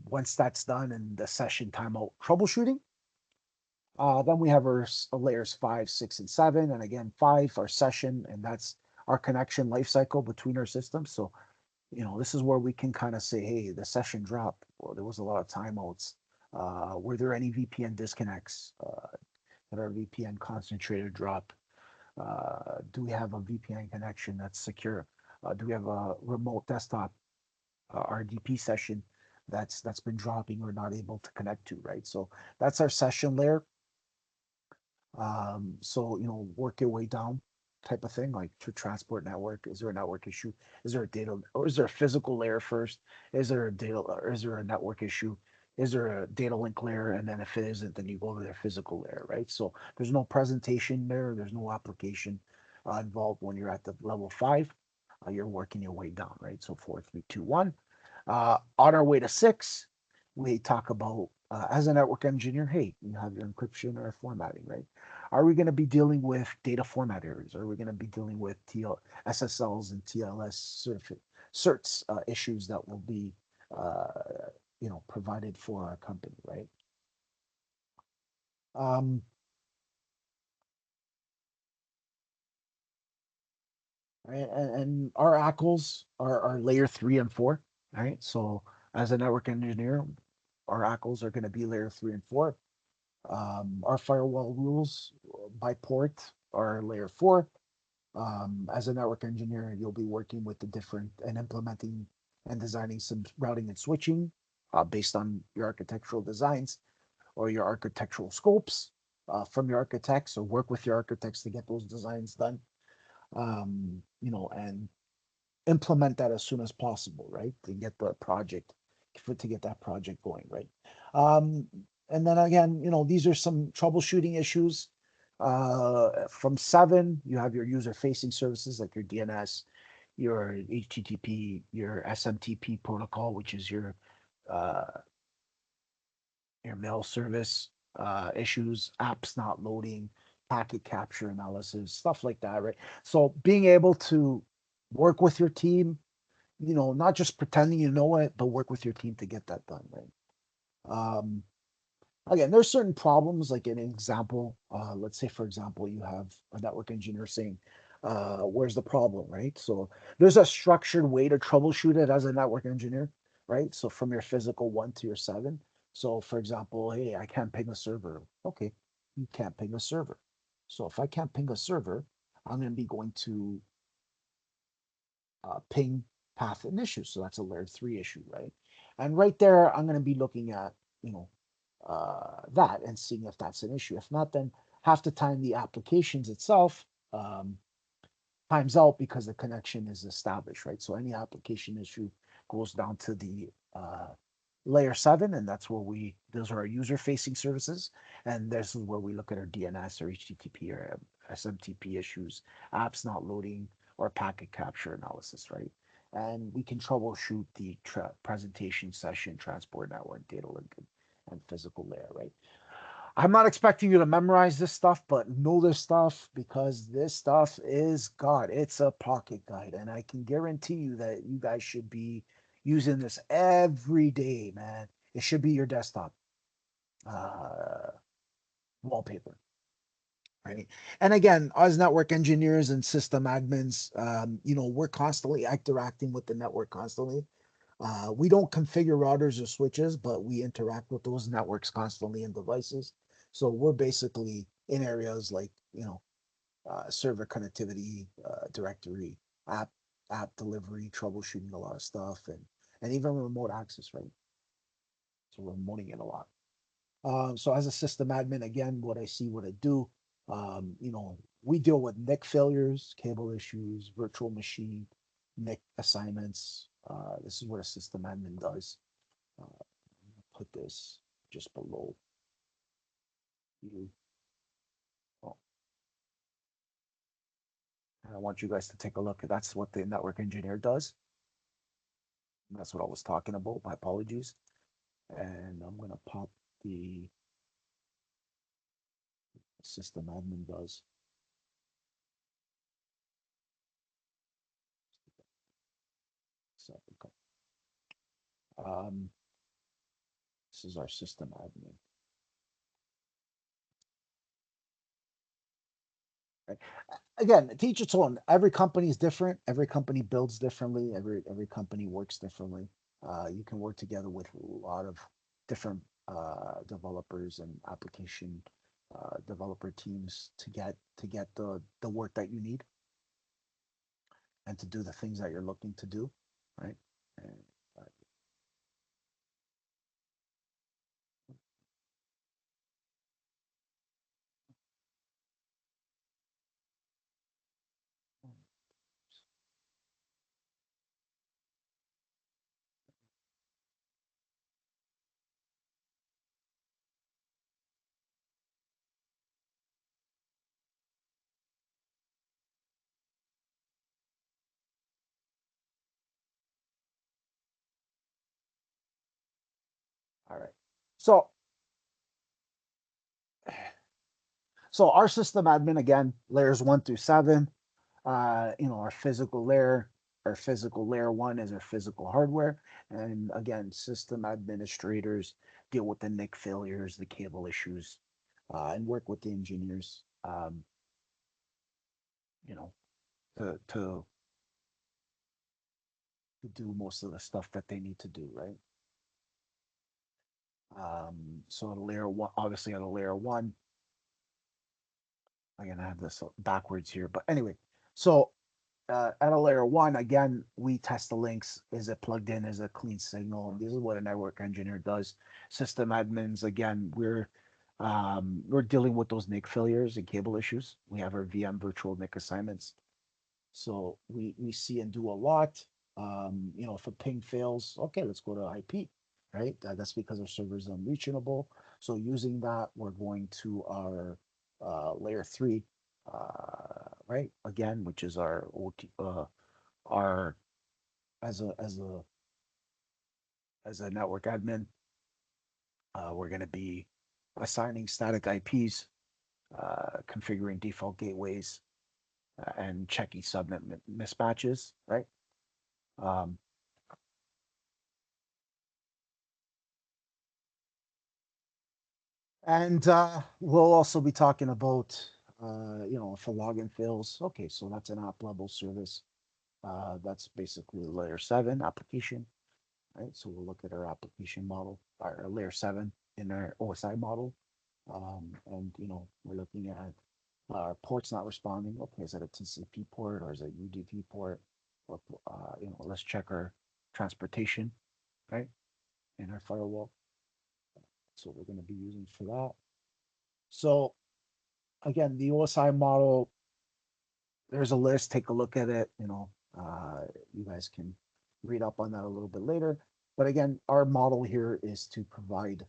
once that's done, and the session timeout troubleshooting. Then we have our layers 5, 6, and 7. And again, 5, our session, and that's our connection lifecycle between our systems. So, this is where we can kind of say, hey, the session dropped. Well, there was a lot of timeouts. Were there any VPN disconnects? That our VPN concentrator dropped? Do we have a VPN connection that's secure? Do we have a remote desktop RDP session that's been dropping or not able to connect to, right? So that's our session layer. So, work your way down type of thing, like to transport network. Is there a network issue? Is there a data, or is there a physical layer first? Is there a data, or is there a network issue? Is there a data link layer? And then if it isn't, then you go to their physical layer, right? So there's no presentation there. There's no application involved when you're at the level 5. You're working your way down, right? So 4, 3, 2, 1. On our way to 6, we talk about as a network engineer, hey, you have your encryption or formatting, right? Are we going to be dealing with data format errors? Are we going to be dealing with SSLs and TLS certs issues that will be, uh, provided for our company, right? Um, right, and our ACLs are layer 3 and 4, right? So as a network engineer, our ACLs are going to be layer 3 and 4. Our firewall rules by port are layer 4. As a network engineer, you'll be working with the different and implementing and designing some routing and switching based on your architectural designs or your architectural scopes from your architects, or work with your architects to get those designs done. And implement that as soon as possible, right? To get the project to get that project going, right? Um, and then again, these are some troubleshooting issues. From 7, you have your user-facing services like your DNS, your HTTP, your SMTP protocol, which is uh, your mail service issues, apps not loading, packet capture analysis, stuff like that, right? So being able to work with your team, not just pretending you know it, but work with your team to get that done, right? Um, Again, there's certain problems, like an example. Let's say, for example, you have a network engineer saying, where's the problem, right? So there's a structured way to troubleshoot it as a network engineer, right? So from your physical 1 to your 7. So for example, hey, I can't ping a server. Okay, you can't ping a server. So if I can't ping a server, I'm going to be going to ping path and issue. So that's a layer 3 issue, right? And right there, I'm going to be looking at, you know, that and seeing if that's an issue. If not, then half the time the applications itself um, times out because the connection is established, right? So any application issue goes down to the layer 7, and that's where those are our user facing services. And this is where we look at our DNS or HTTP or SMTP issues, apps not loading, or packet capture analysis, right? And we can troubleshoot the presentation session, transport network, data link, and physical layer, right? I'm not expecting you to memorize this stuff, but know this stuff because this stuff is God. It's a pocket guide, and I can guarantee you that you guys should be using this every day, man. It should be your desktop uh, wallpaper, right? And again, as network engineers and system admins, we're constantly interacting with the network constantly. We don't configure routers or switches, but we interact with those networks constantly and devices. So we're basically in areas like, server connectivity, directory, app app delivery, troubleshooting a lot of stuff, and even remote access, right? So we're remoting it a lot. So as a system admin, again, what I see, what I do, we deal with NIC failures, cable issues, virtual machine, NIC assignments. This is what a system admin does. Uh, put this just below you. Oh, I want you guys to take a look. That's what the network engineer does. That's what I was talking about. My apologies. And I'm going to pop the system admin does. So, okay. This is our system admin. Right? Again, teach its own. Every company is different. Every company builds differently. Every company works differently. You can work together with a lot of different developers and application developer teams to get the work that you need and to do the things that you're looking to do, right? And, uh, all right. So our system admin again, layers 1 through 7. Our physical layer, our physical layer 1 is our physical hardware, and again, system administrators deal with the NIC failures, the cable issues, and work with the engineers. You know, to to to do most of the stuff that they need to do, right? So at a layer 1, obviously at a layer 1, I'm gonna have this backwards here, but anyway, so at a layer 1, again, we test the links. Is it plugged in? Is it a clean signal? And this is what a network engineer does. System admins, again, we're dealing with those NIC failures and cable issues. We have our VM virtual NIC assignments. So we see and do a lot. If a ping fails, okay, let's go to IP, right? That's because our server is unreachable. So using that, we're going to our layer 3, right? Again, which is our our as a network admin, we're going to be assigning static IPs, configuring default gateways, and checking subnet mismatches, right? Um, And we'll also be talking about, if a login fails. Okay, so that's an app level service. That's basically layer 7 application, right? So we'll look at our application model, our layer 7 in our OSI model. And, we're looking at ports not responding. Okay, is it a TCP port or is it UDP port? Or, let's check our transportation, right? In our firewall. That's what we're going to be using for that. So again, the OSI model, there's a list. Take a look at it. You guys can read up on that a little bit later. But again, our model here is to provide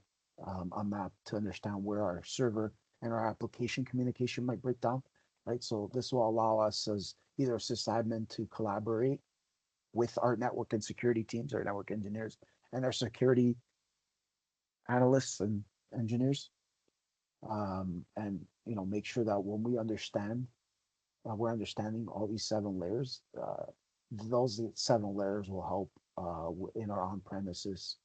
a map to understand where our server and our application communication might break down, right? So this will allow us as either a sysadmin to collaborate with our network and security teams, our network engineers, and our security analysts and engineers, and make sure that when we understand we're understanding all these 7 layers. Those 7 layers will help in our on-premises,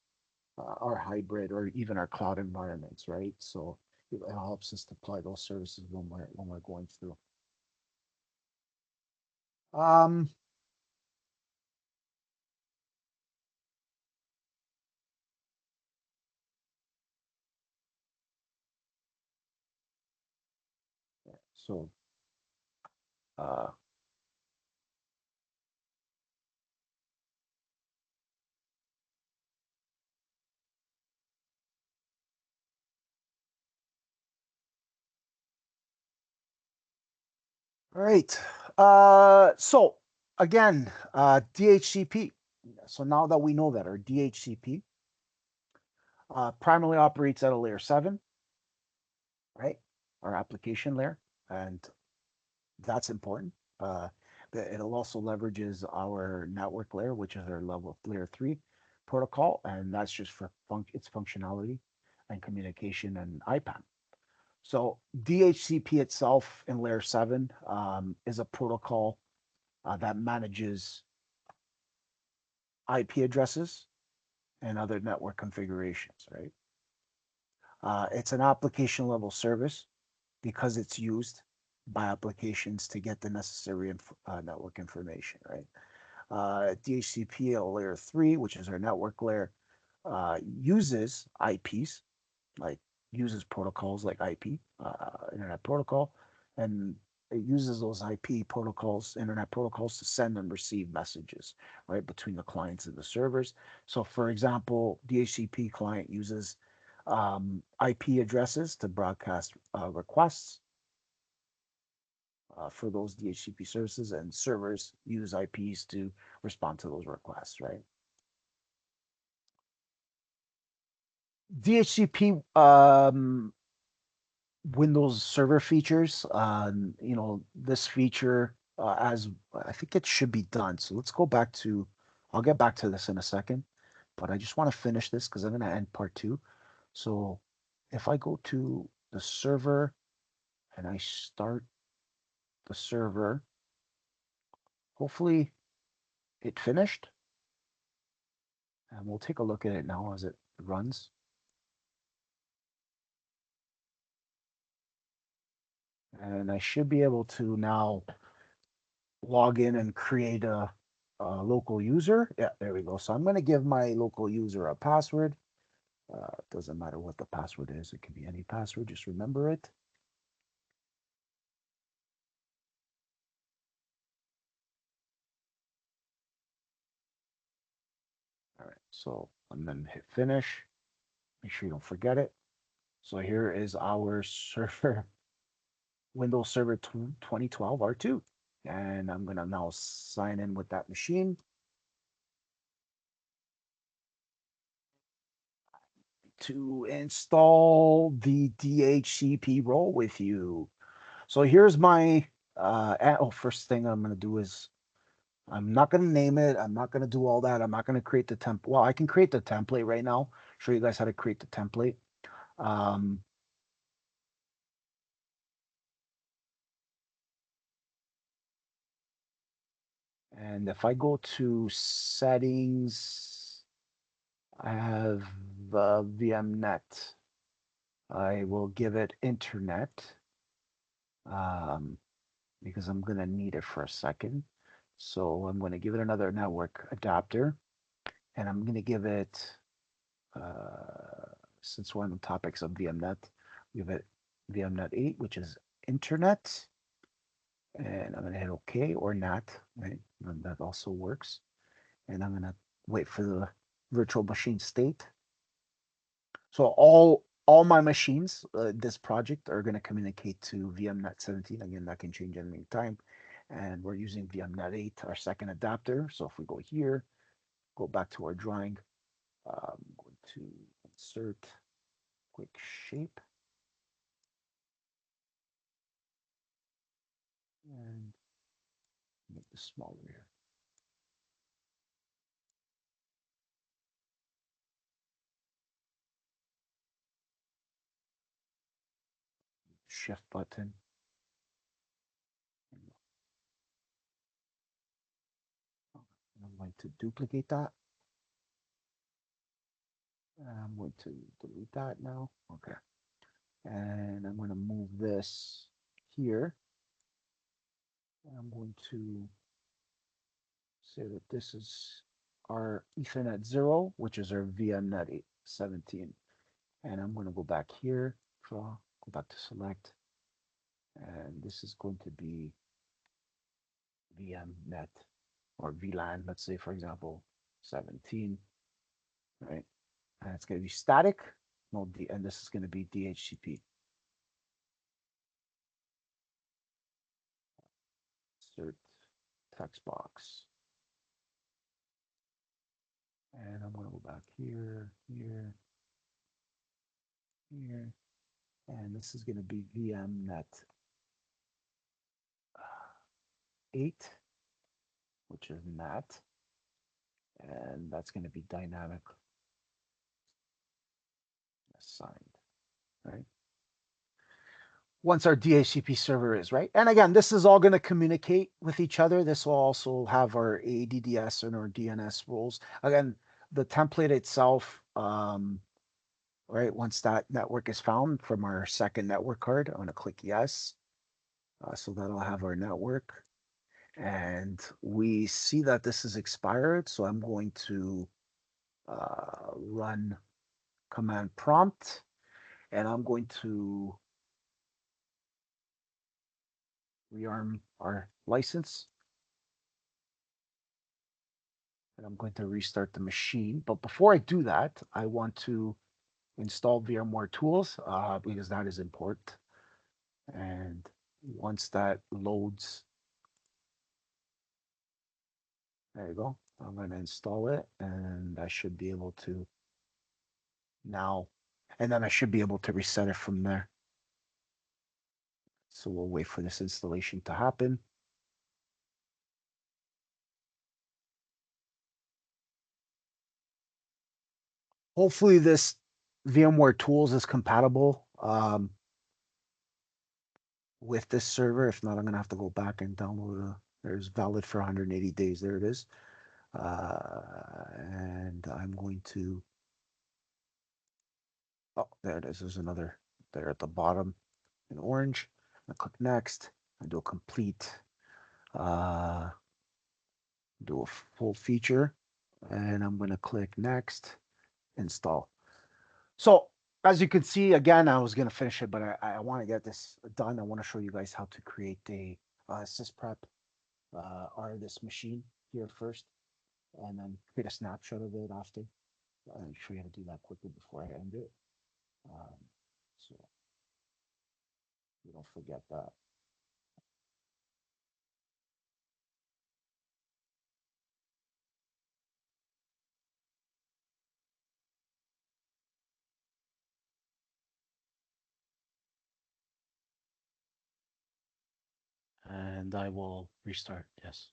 our hybrid, or even our cloud environments, right? So it helps us deploy those services when we're going through. Um, so uh, all right. So again, DHCP. So now that we know that our DHCP primarily operates at a layer 7, right? Our application layer, and that's important. Uh, it also leverages our network layer, which is our level layer 3 protocol, and that's just for its functionality and communication and IPAM. So DHCP itself in layer 7 is a protocol that manages IP addresses and other network configurations, right? It's an application level service because it's used by applications to get the necessary network information, right? DHCP layer 3, which is our network layer, uses IPs like uses protocols like IP, Internet Protocol, and it uses those IP protocols, Internet protocols, to send and receive messages, right, between the clients and the servers. So, for example, DHCP client uses IP addresses to broadcast requests for those DHCP services, and servers use IPs to respond to those requests, right? DHCP Windows Server features. This feature, as I think it should be done. So let's go back to. I'll get back to this in a second, but I just want to finish this because I'm going to end part two. So if I go to the server and I start the server, hopefully it finished, and we'll take a look at it now as it runs. And I should be able to now log in and create a local user. Yeah, there we go. So I'm going to give my local user a password. It doesn't matter what the password is. It can be any password. Just remember it. All right. So I'm going to hit finish. Make sure you don't forget it. So here is our server, Windows Server 2012 R2. And I'm going to now sign in with that machine. To install the DHCP role with you. So here's my first thing I'm going to do is I'm not going to name it. I'm not going to do all that. I'm not going to create the template. Well, I can create the template right now. Show you guys how to create the template. Um, and if I go to settings, I have VMnet. I will give it internet because I'm going to need it for a second. So I'm going to give it another network adapter, and I'm going to give it, since we're on the topics of VMnet, give it VMnet 8, which is internet. And I'm going to hit OK or not, right? And that also works. And I'm going to wait for the virtual machine state. So all my machines, this project, are going to communicate to VMnet 17. Again, that can change at any time. And we're using VMnet 8, our second adapter. So if we go here, go back to our drawing, I'm going to insert quick shape and make this smaller here. Shift button. I'm going to duplicate that. I'm going to delete that now. Okay. And I'm going to move this here. I'm going to say that this is our Ethernet 0, which is our VMnet 17. And I'm going to go back here, draw, go back to select. And this is going to be VMnet or VLAN, let's say, for example, 17, right? And it's going to be static, no D, and this is going to be DHCP. Insert text box. And I'm going to go back here, here, here. And this is going to be VMnet 8, which is NAT. And that's going to be dynamic assigned, right? Once our DHCP server is, right? And again, this is all going to communicate with each other. This will also have our ADDS and our DNS roles. Again, the template itself, right? Once that network is found from our second network card, I'm going to click yes. So that'll have our network. And we see that this is expired. So I'm going to run command prompt. And I'm going to rearm our license. And I'm going to restart the machine. But before I do that, I want to install VMware tools because that is important. And once that loads, there you go. I'm going to install it and I should be able to now, and then I should be able to reset it from there. So we'll wait for this installation to happen. Hopefully this VMware tools is compatible with this server. If not, I'm going to have to go back and download there's valid for 180 days. There it is. And I'm going to, oh, there it is. There's another there at the bottom in orange. I click next. I do a complete, uh, do a full feature, and I'm going to click next, install. So as you can see, again, I was going to finish it, but I want to get this done. I want to show you guys how to create a sysprep or this machine here first, and then create a snapshot of it after. I'll show you how to do that quickly before I end it. So you don't forget that. And I will restart. Yes.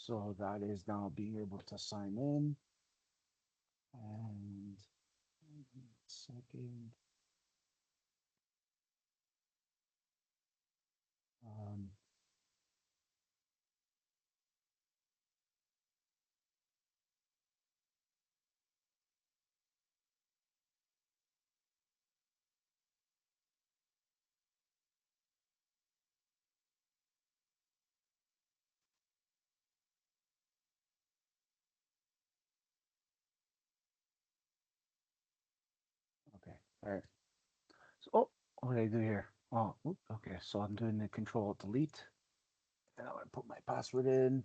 So that is now being able to sign in. And second, um, okay, all right. So, oh, what did I do here? Oh, okay. So I'm doing the control delete, and I'm gonna put my password in.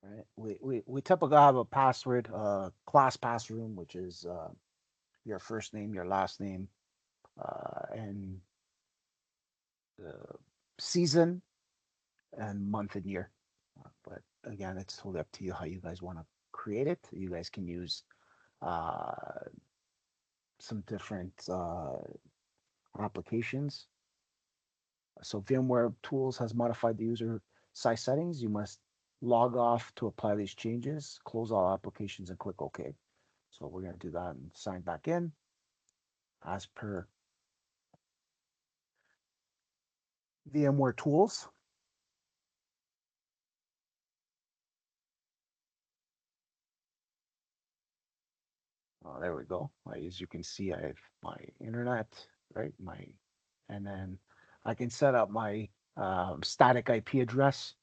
Right. We typically have a password, class password, which is your first name, your last name, and the season and month and year. But again, it's totally up to you how you guys want to create it. You guys can use uh, some different applications. So VMware Tools has modified the user size settings. You must log off to apply these changes, close all applications, and click OK. So we're going to do that and sign back in as per VMware Tools. There we go. As you can see, I have my internet, right? And then I can set up my static IP address,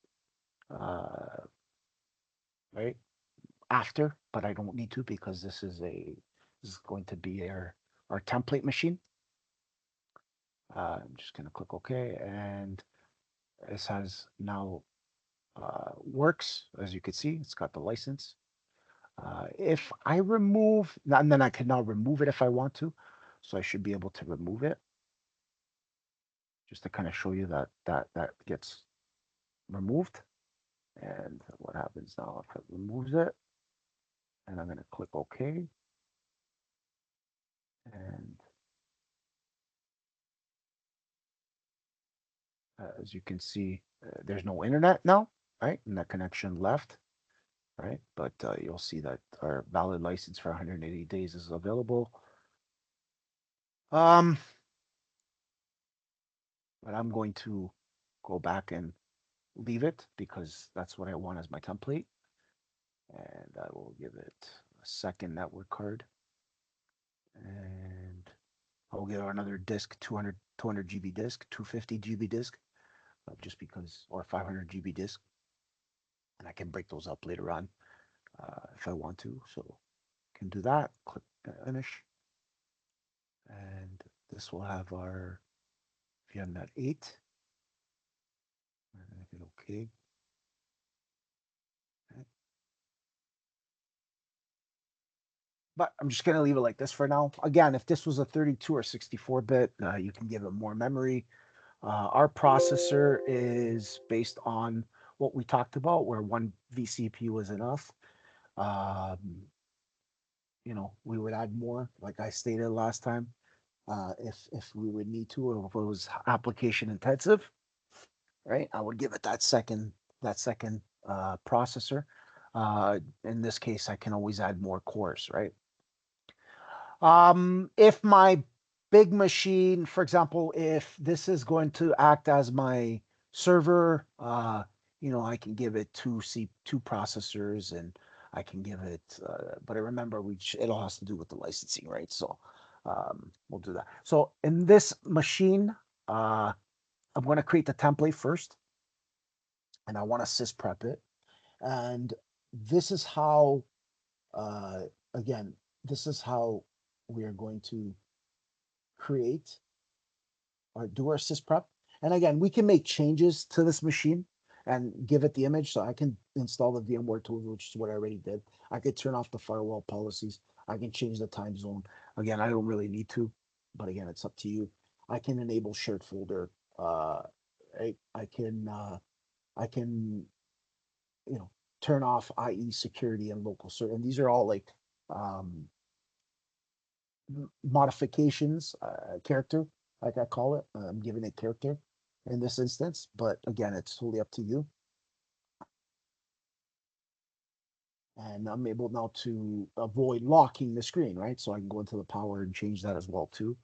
uh, right? After, but I don't need to because this is going to be our template machine. I'm just going to click OK, and this has now works. As you can see, it's got the license. If I remove, and then I can now remove it if I want to. So I should be able to remove it just to kind of show you that gets removed. And what happens now if it removes it? And I'm going to click OK. And as you can see, there's no internet now, right? And that connection left, right? But you'll see that our valid license for 180 days is available. But I'm going to go back and leave it because that's what I want as my template. And I will give it a second network card. And I'll give another disk, 200 GB disk, 250 GB disk, just because, or 500 GB disk. And I can break those up later on if I want to. So can do that. Click finish. And this will have our VMnet 8. And hit OK. But I'm just going to leave it like this for now. Again, if this was a 32 or 64-bit, you can give it more memory. Our processor is based on what we talked about, where one VCP was enough. Um, we would add more, like I stated last time, if we would need to, or if it was application intensive, right? I would give it that second processor. In this case, I can always add more cores, right? If my big machine, for example, if this is going to act as my server, I can give it two processors, and I can give it, but I remember it all has to do with the licensing, right? So we'll do that. So in this machine, I'm going to create the template first, and I want to sysprep it. And this is how, uh, again, this is how we are going to create or do our sysprep. And again, we can make changes to this machine and give it the image. So I can install the VMware tools, which is what I already did. I could turn off the firewall policies. I can change the time zone. Again, I don't really need to, but again, it's up to you. I can enable shared folder. I can turn off IE security and local server. And these are all like um, modifications, character, like I call it. I'm giving it character in this instance, but again, it's totally up to you. And I'm able now to avoid locking the screen, right? So I can go into the power and change that as well too,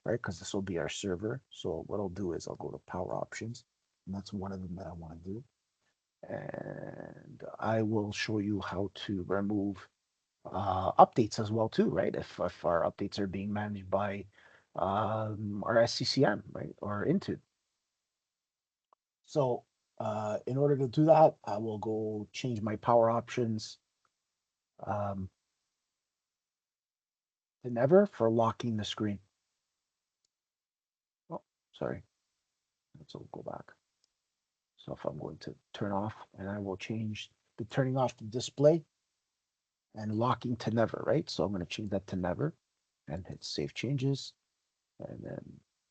right? Because this will be our server. So what I'll do is I'll go to power options, and that's one of them that I want to do. And I will show you how to remove updates as well too, right? If our updates are being managed by our SCCM, right, or into. So in order to do that, I will go change my power options um, to never for locking the screen. Oh, sorry. Let's go back. So if I'm going to turn off, and I will change the turning off the display and locking to never, right? So I'm going to change that to never and hit save changes and then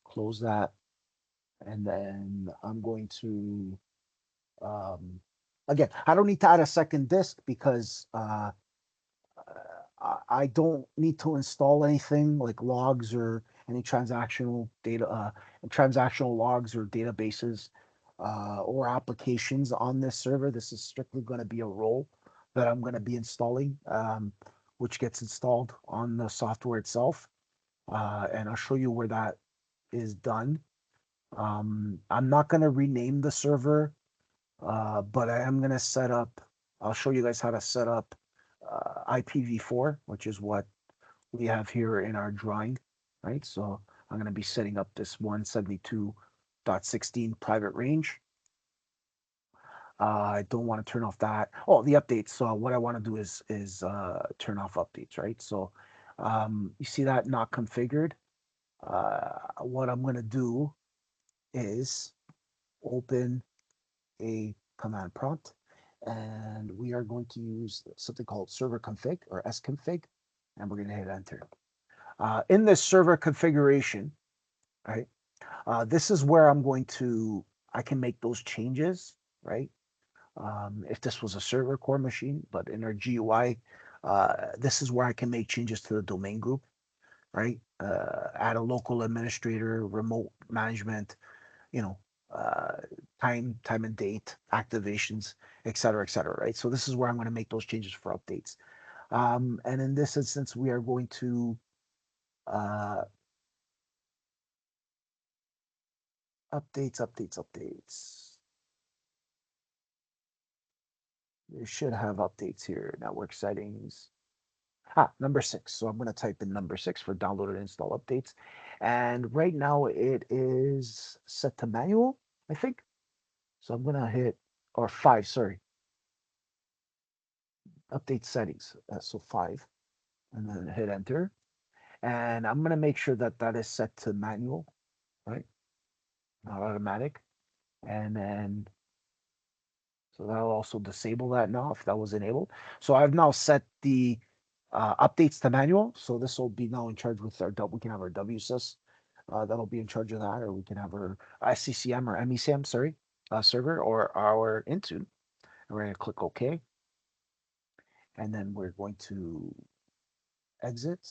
close that. And then I'm going to, um, again, I don't need to add a second disk because I don't need to install anything like logs or any transactional data, transactional logs or databases or applications on this server. This is strictly going to be a role that I'm going to be installing, which gets installed on the software itself. And I'll show you where that is done. I'm not going to rename the server, but I am going to set up, I'll show you guys how to set up IPv4, which is what we have here in our drawing, right? So I'm going to be setting up this 172.16 private range. I don't want to turn off that. Oh, the updates. So what I want to do is turn off updates, right? So you see that not configured. What I'm going to do is open a command prompt, and we are going to use something called server config or sconfig, and we're going to hit enter. In this server configuration, right? This is where I can make those changes, right? If this was a server core machine, but in our GUI, this is where I can make changes to the domain group, right? Add a local administrator, remote management, you know, uh, time and date, activations, et cetera, right? So this is where I'm going to make those changes for updates. And in this instance, we are going to uh, updates. You should have updates here. Network settings. Number 6. So I'm going to type in number 6 for download and install updates. And right now it is set to manual, I think. So I'm going to hit, or 5, sorry, update settings. So 5, and then hit enter. And I'm going to make sure that that is set to manual, right? Not automatic. And then, so that'll also disable that now if that was enabled. So I've now set the updates to manual. So this will be now in charge with we can have our WSys that'll be in charge of that, or we can have our SCCM or MECM, sorry, server, or our Intune. And we're going to click OK. And then we're going to exit,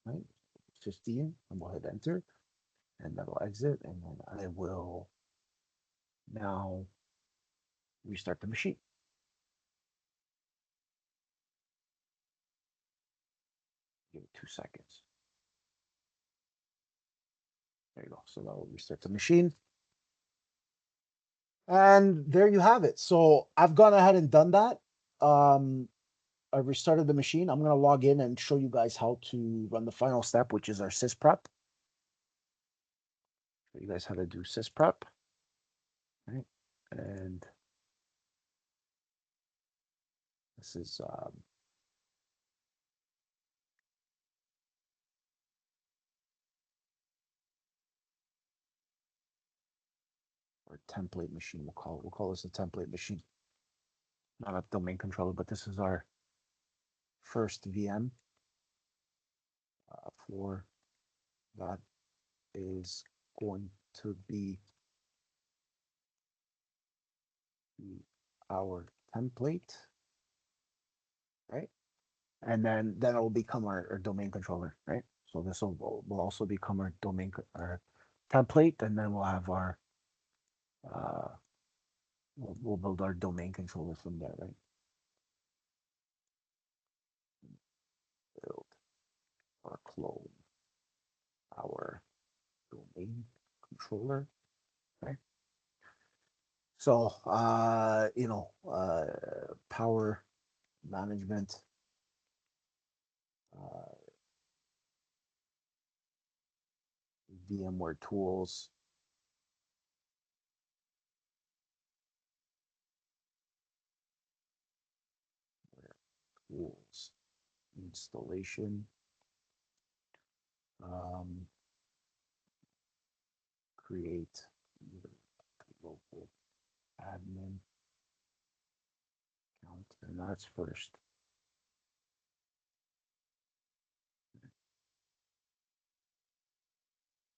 right? 15, and we'll hit enter, and that'll exit. And then I will now restart the machine. Give it 2 seconds. There you go. So that will restart the machine. And there you have it. So I've gone ahead and done that. I restarted the machine. I'm going to log in and show you guys how to run the final step, which is our sysprep. Show you guys how to do sysprep. Right? And this is our template machine. We'll call this a template machine. Not a domain controller, but this is our first VM for that is going to be our template, right? And then it will become our domain controller, right? So this will also become our our template, and then we'll have our uh, we'll build our domain controller from there, right? Build or clone our domain controller, right? So power management, uh, VMware tools, tools installation, um, create local admin account, and that's first.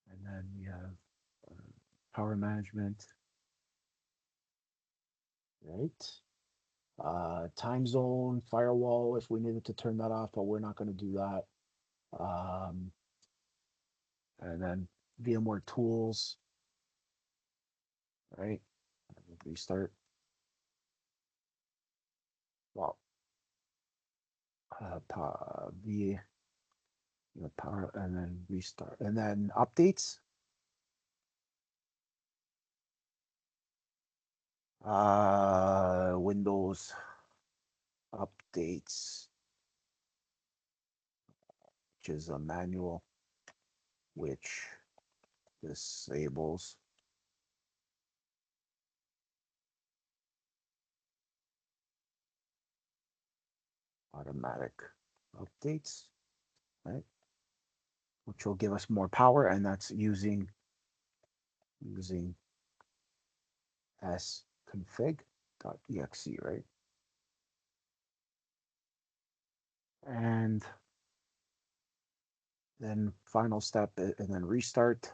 And then we have power management, right? Time zone, firewall, if we needed to turn that off, but we're not going to do that. Um, and then VMware tools, right? Restart. Well, power, and then restart, and then updates. Windows updates, which is a manual, which disables automatic updates, right? Which will give us more power, and that's using sconfig.exe, right? And Then final step, and then restart.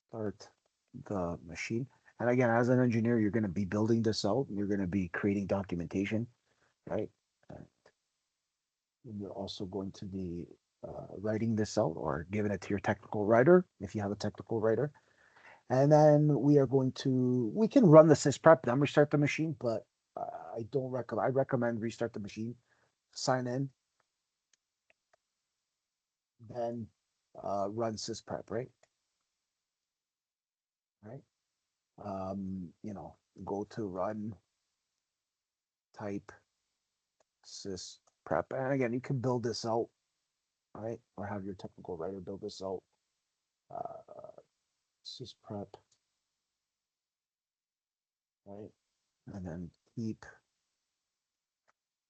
Start the machine. And again, as an engineer, you're going to be building this out. You're going to be creating documentation, right? And you're also going to be writing this out or giving it to your technical writer if you have a technical writer. And then we can run the sysprep, then restart the machine, but I don't recommend, I recommend restart the machine, sign in, then run sysprep, right? Right. Go to run, type sysprep. And again, you can build this out, right? Or have your technical writer build this out. Sysprep, right? And then keep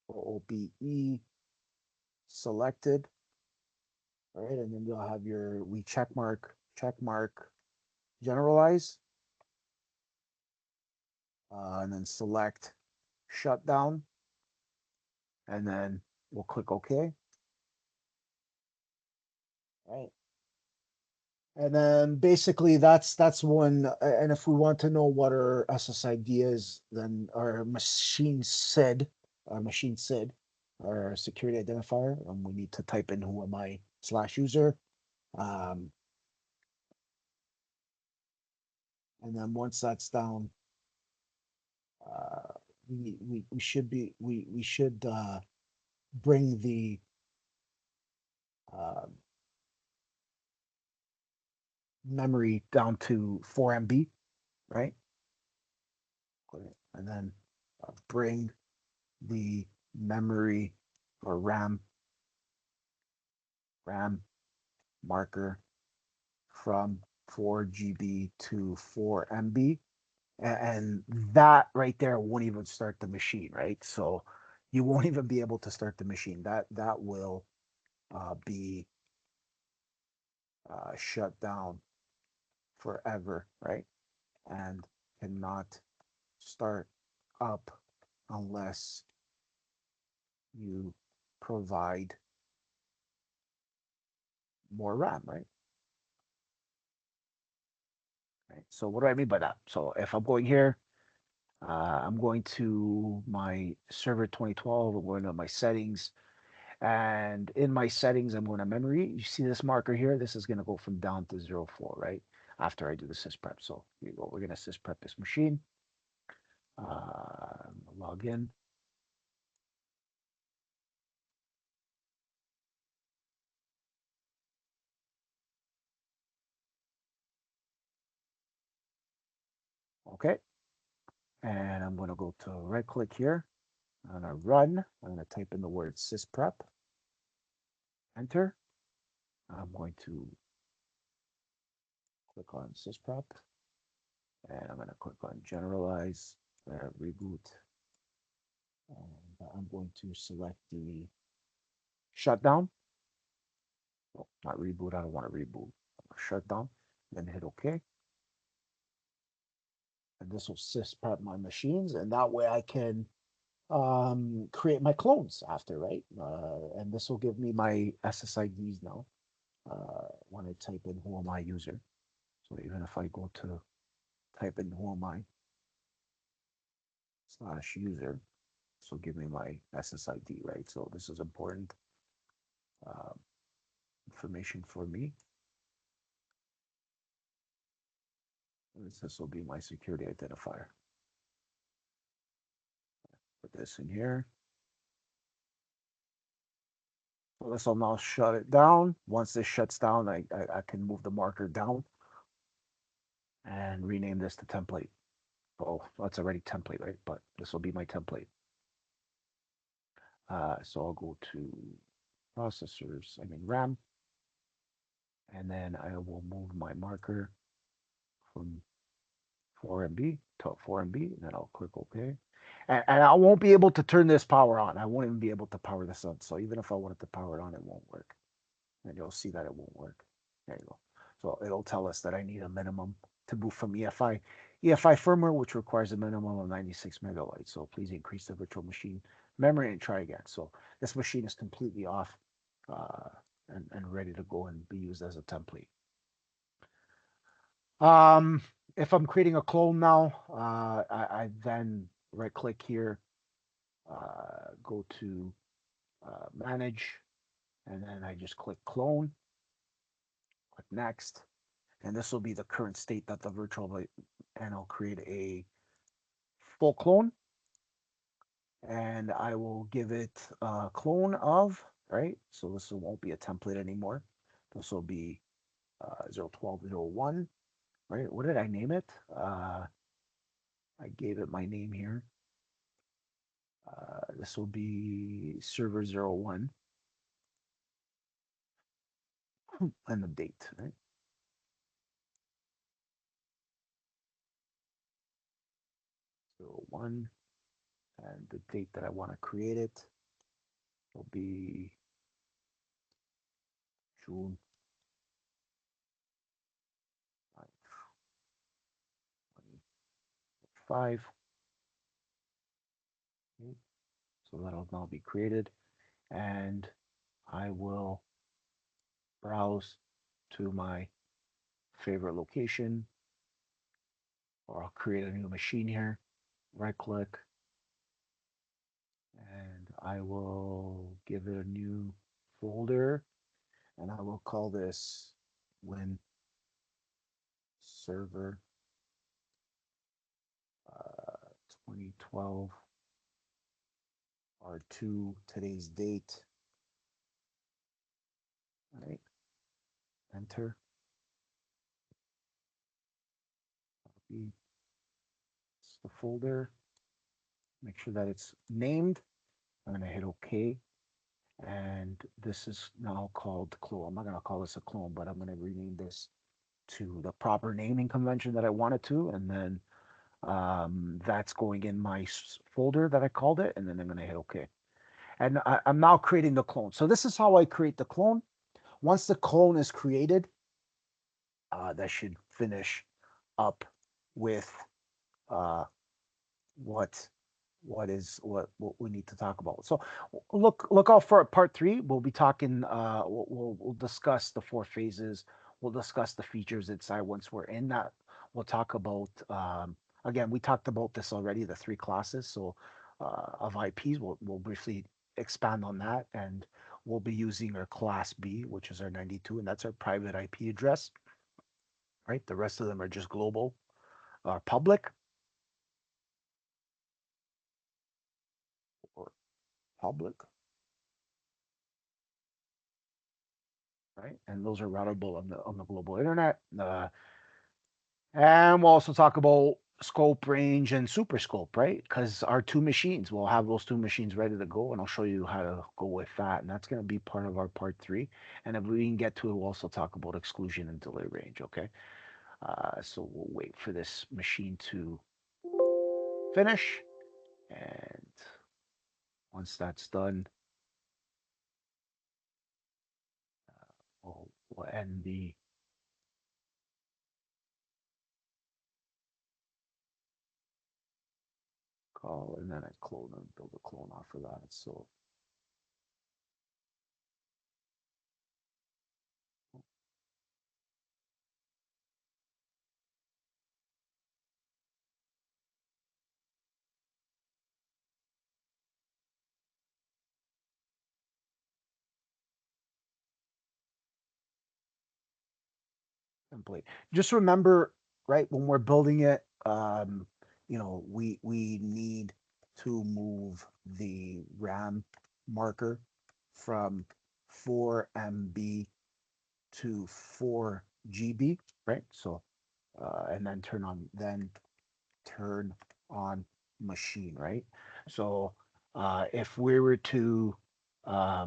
OBE selected, right? And then you'll have we check mark, generalize, and then select shutdown, and then we'll click OK, right? And then basically that's when, and if we want to know what our SSID is, then our machine SID, our security identifier, we need to type in who am I /user. Um, and then once that's down, we should bring the uh, memory down to 4 MB, right? And then bring the memory or RAM marker from 4 GB to 4 MB. And that right there won't even start the machine, right? So you won't even be able to start the machine. That will be shut down forever, right? And cannot start up unless you provide more RAM, right? Right. So what do I mean by that? So if I'm going here, I'm going to my server 2012, I'm going to my settings, and in my settings, I'm going to memory. You see this marker here? This is going to go from down to 0.4, right? After I do the sysprep. So here you go. We're going to sysprep this machine. Log in. Okay. And I'm going to go to right click here. I'm going to run. I'm going to type in the word sysprep. Enter. I'm going to click on sysprep. And I'm going to click on generalize, reboot. And I'm going to select the shutdown. Oh, not reboot. I don't want to reboot. Shutdown. Then hit OK. And this will sysprep my machines. And that way I can create my clones after, right? And this will give me my SSIDs now when I type in who am I user. So even if I go to type in who am I /user, this will give me my SSID, right? So this is important uh, information for me. This will be my security identifier. Put this in here. So this will now shut it down. Once this shuts down, I can move the marker down and rename this to template. Oh, that's already template, right? But this will be my template. So I'll go to processors, RAM, and then I will move my marker from 4 MB to 4 MB, and then I'll click OK. And I won't be able to turn this power on. I won't even be able to power this on. So even if I wanted to power it on, it won't work. And you'll see that it won't work. There you go. So it'll tell us that I need a minimum to move from EFI firmware, which requires a minimum of 96 megabytes. So please increase the virtual machine memory and try again. So this machine is completely off. and ready to go and be used as a template. Um, if I'm creating a clone now, I then right click here, go to manage, and then I just click clone, click next, and this will be the current state that the virtual, and I'll create a full clone, and I will give it a clone of, right? So this won't be a template anymore. This will be 01201, right? What did I name it? I gave it my name here. This will be server 01 and the date, right? 01, and the date that I want to create it will be June 25. Okay. So that'll now be created, and I will browse to my favorite location, or I'll create a new machine here, right click, and I will give it a new folder, and I will call this Win Server 2012 R2, today's date. All right, enter. Copy the folder. Make sure that it's named. I'm going to hit OK. And this is now called clone. I'm not going to call this a clone, but I'm going to rename this to the proper naming convention that I wanted to. And then that's going in my folder that I called it. And then I'm going to hit OK. And I'm now creating the clone. So this is how I create the clone. Once the clone is created, that should finish up with uh, what what we need to talk about. So look out for part 3. We'll be talking. We'll discuss the 4 phases. We'll discuss the features inside. Once we're in that, we'll talk about. Again, we talked about this already. The 3 classes. So of IPs, we'll briefly expand on that, and we'll be using our class B, which is our 92, and that's our private IP address. Right. The rest of them are just global or public or public. Right? And those are routable on the global internet. And we'll also talk about scope, range, and super scope, right? Because our 2 machines, we'll have those 2 machines ready to go, and I'll show you how to go with that. And that's going to be part of our part 3. And if we can get to it, we'll also talk about exclusion and delay range, okay? So we'll wait for this machine to finish. And once that's done, we'll end the call, and then I clone and build a clone off of that. So template. Just remember, right, when we're building it, we need to move the RAM marker from 4 MB to 4 GB, right? So, and then turn on machine, right? So, if we were to try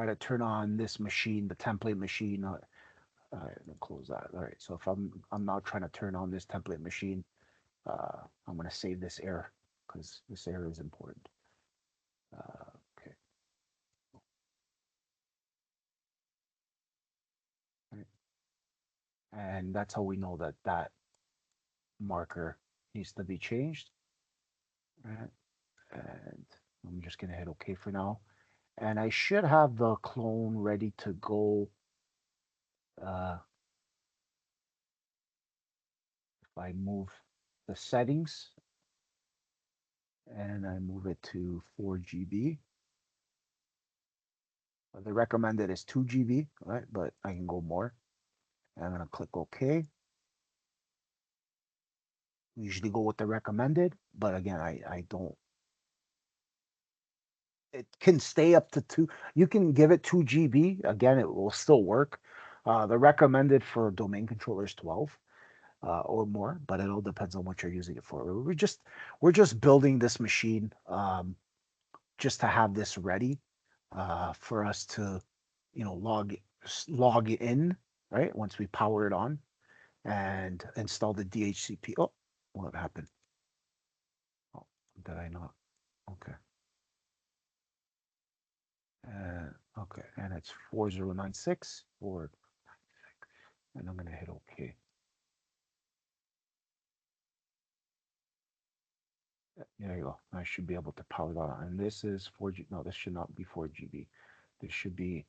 to turn on this machine, the template machine, all right, let me close that. All right, so if I'm now trying to turn on this template machine, I'm going to save this error because this error is important. Okay. All right. And that's how we know that that marker needs to be changed. All right. And I'm just going to hit OK for now. And I should have the clone ready to go. If I move the settings and I move it to 4 GB. The recommended is 2 GB, right? But I can go more. And I'm going to click OK. We usually go with the recommended, but again, I don't. It can stay up to 2. You can give it 2 GB. Again, it will still work. The recommended for domain controller is 12 or more, but it all depends on what you're using it for. We're just building this machine just to have this ready for us to, log in, right? Once we power it on and install the DHCP. Oh, what happened? Oh, did I not? Okay. Okay, and it's 4096 or, and I'm gonna hit OK. There you go. I should be able to power that on. And this is 4G. No, this should not be 4 GB. This should be.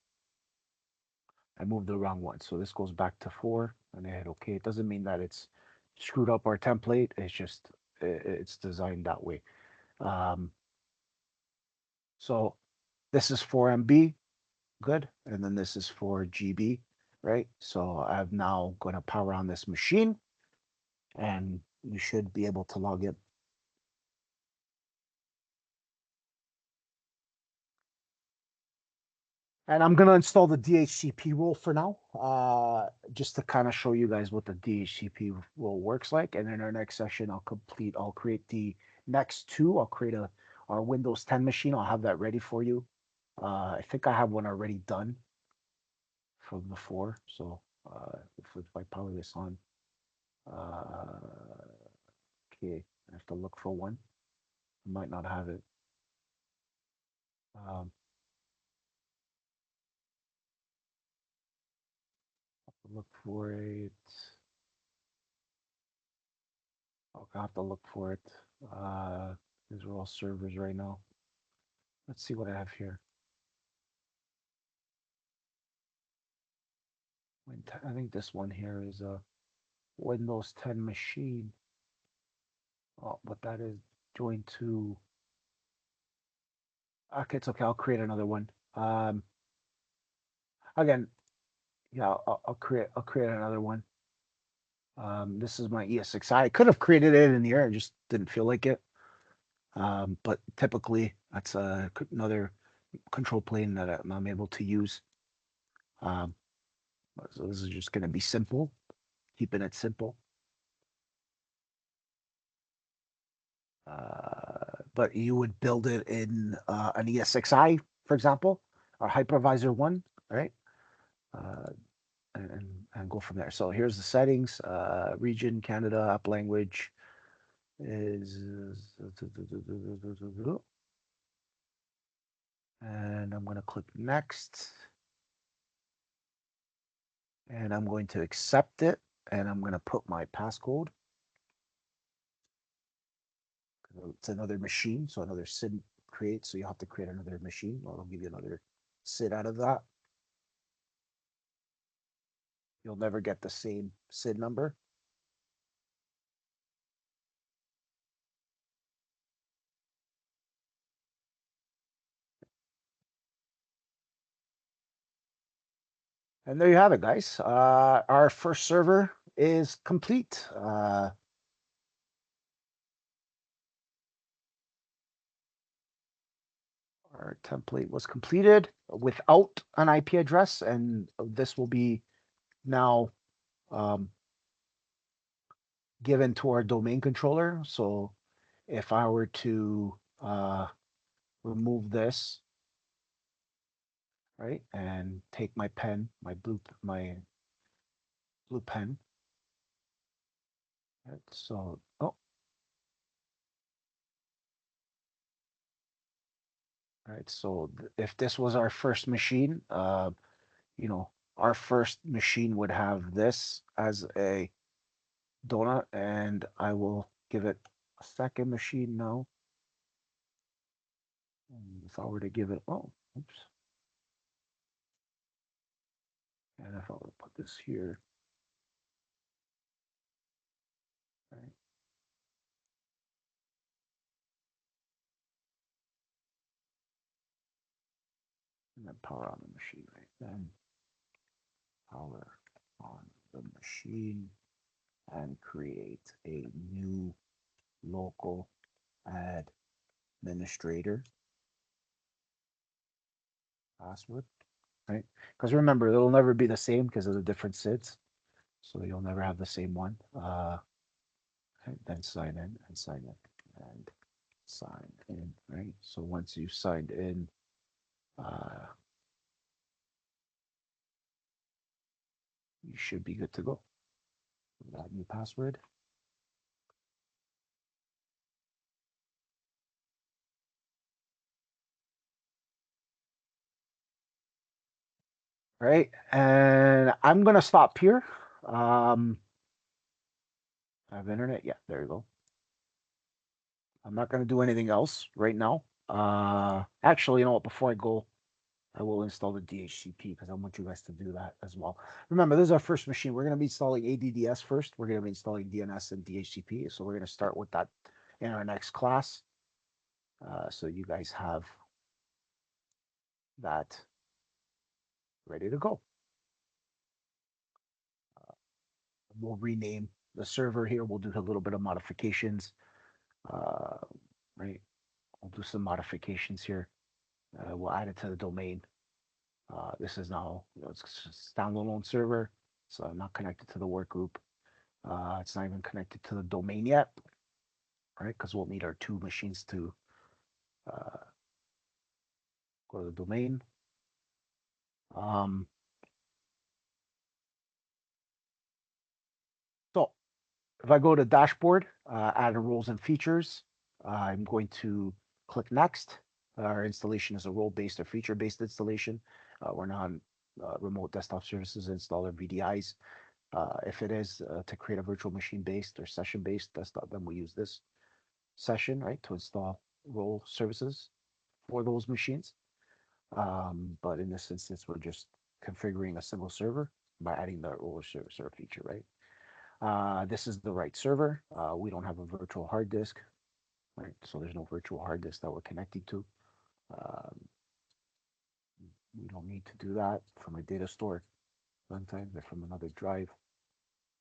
I moved the wrong one. So this goes back to 4, and I hit OK. It doesn't mean that it's screwed up our template. It's just it's designed that way. So this is 4 MB, good, and then this is 4 GB, right? So I'm now going to power on this machine, and you should be able to log in. And I'm going to install the DHCP rule for now, just to kind of show you guys what the DHCP rule works like. And in our next session, I'll create the next two. I'll create our Windows 10 machine. I'll have that ready for you. I think I have one already done from before. So if I power this on, okay, I have to look for one. I might not have it. Um, look for it. I'll have to look for it. These are all servers right now. Let's see what I have here. I think this one here is a Windows 10 machine. Oh, but that is joined to. Okay, it's okay. I'll create another one. Again, yeah, I'll create another one. This is my ESXi. I could have created it in the air. I just didn't feel like it. But typically, that's another control plane that I'm able to use. Um, so this is just going to be simple, keeping it simple. But you would build it in an ESXi, for example, or hypervisor one, right? Uh, and go from there. So here's the settings. Region, Canada, app language is, and I'm going to click next, and I'm going to accept it, and I'm going to put my passcode. It's another machine, so another SID create, so you have to create another machine. I'll give you another SID out of that. You'll never get the same SID number. And there you have it, guys. Our first server is complete. Our template was completed without an IP address, and this will be now um, given to our domain controller. So if I were to remove this, right, and take my pen, my blue pen, right, so right, so if this was our first machine, you know, our first machine would have this as a donut, and I will give it a second machine now. And if I were to give it, oh, Oops. And if I will put this here, right? And then power on the machine, right? Then power on the machine and create a new local administrator password, right? Because remember, it'll never be the same because of the different SIDs. So you'll never have the same one. Then sign in and sign in and sign in, right? So once you've signed in, you should be good to go. That new password. Right, and I'm gonna stop here. I have internet. Yeah, there you go. I'm not gonna do anything else right now. Actually, you know what? Before I go, I will install the DHCP because I want you guys to do that as well. Remember, this is our first machine. We're going to be installing ADDS first. We're going to be installing DNS and DHCP. So we're going to start with that in our next class. So you guys have that ready to go. We'll rename the server here. We'll do a little bit of modifications. Right. We'll do some modifications here. We'll add it to the domain. This is now, it's a standalone server. So I'm not connected to the work group. It's not even connected to the domain yet, right? Because we'll need our two machines to go to the domain. So if I go to dashboard, add roles and features, I'm going to click next. Our installation is a role-based or feature-based installation. We're not remote desktop services installer VDIs. If it is to create a virtual machine-based or session-based desktop, then we use this session, right, to install role services for those machines. But in this instance, we're just configuring a single server by adding the role server feature, right? This is the right server. We don't have a virtual hard disk, right? So there's no virtual hard disk that we're connecting to. Um, we don't need to do that from a data store runtime. They're from another drive,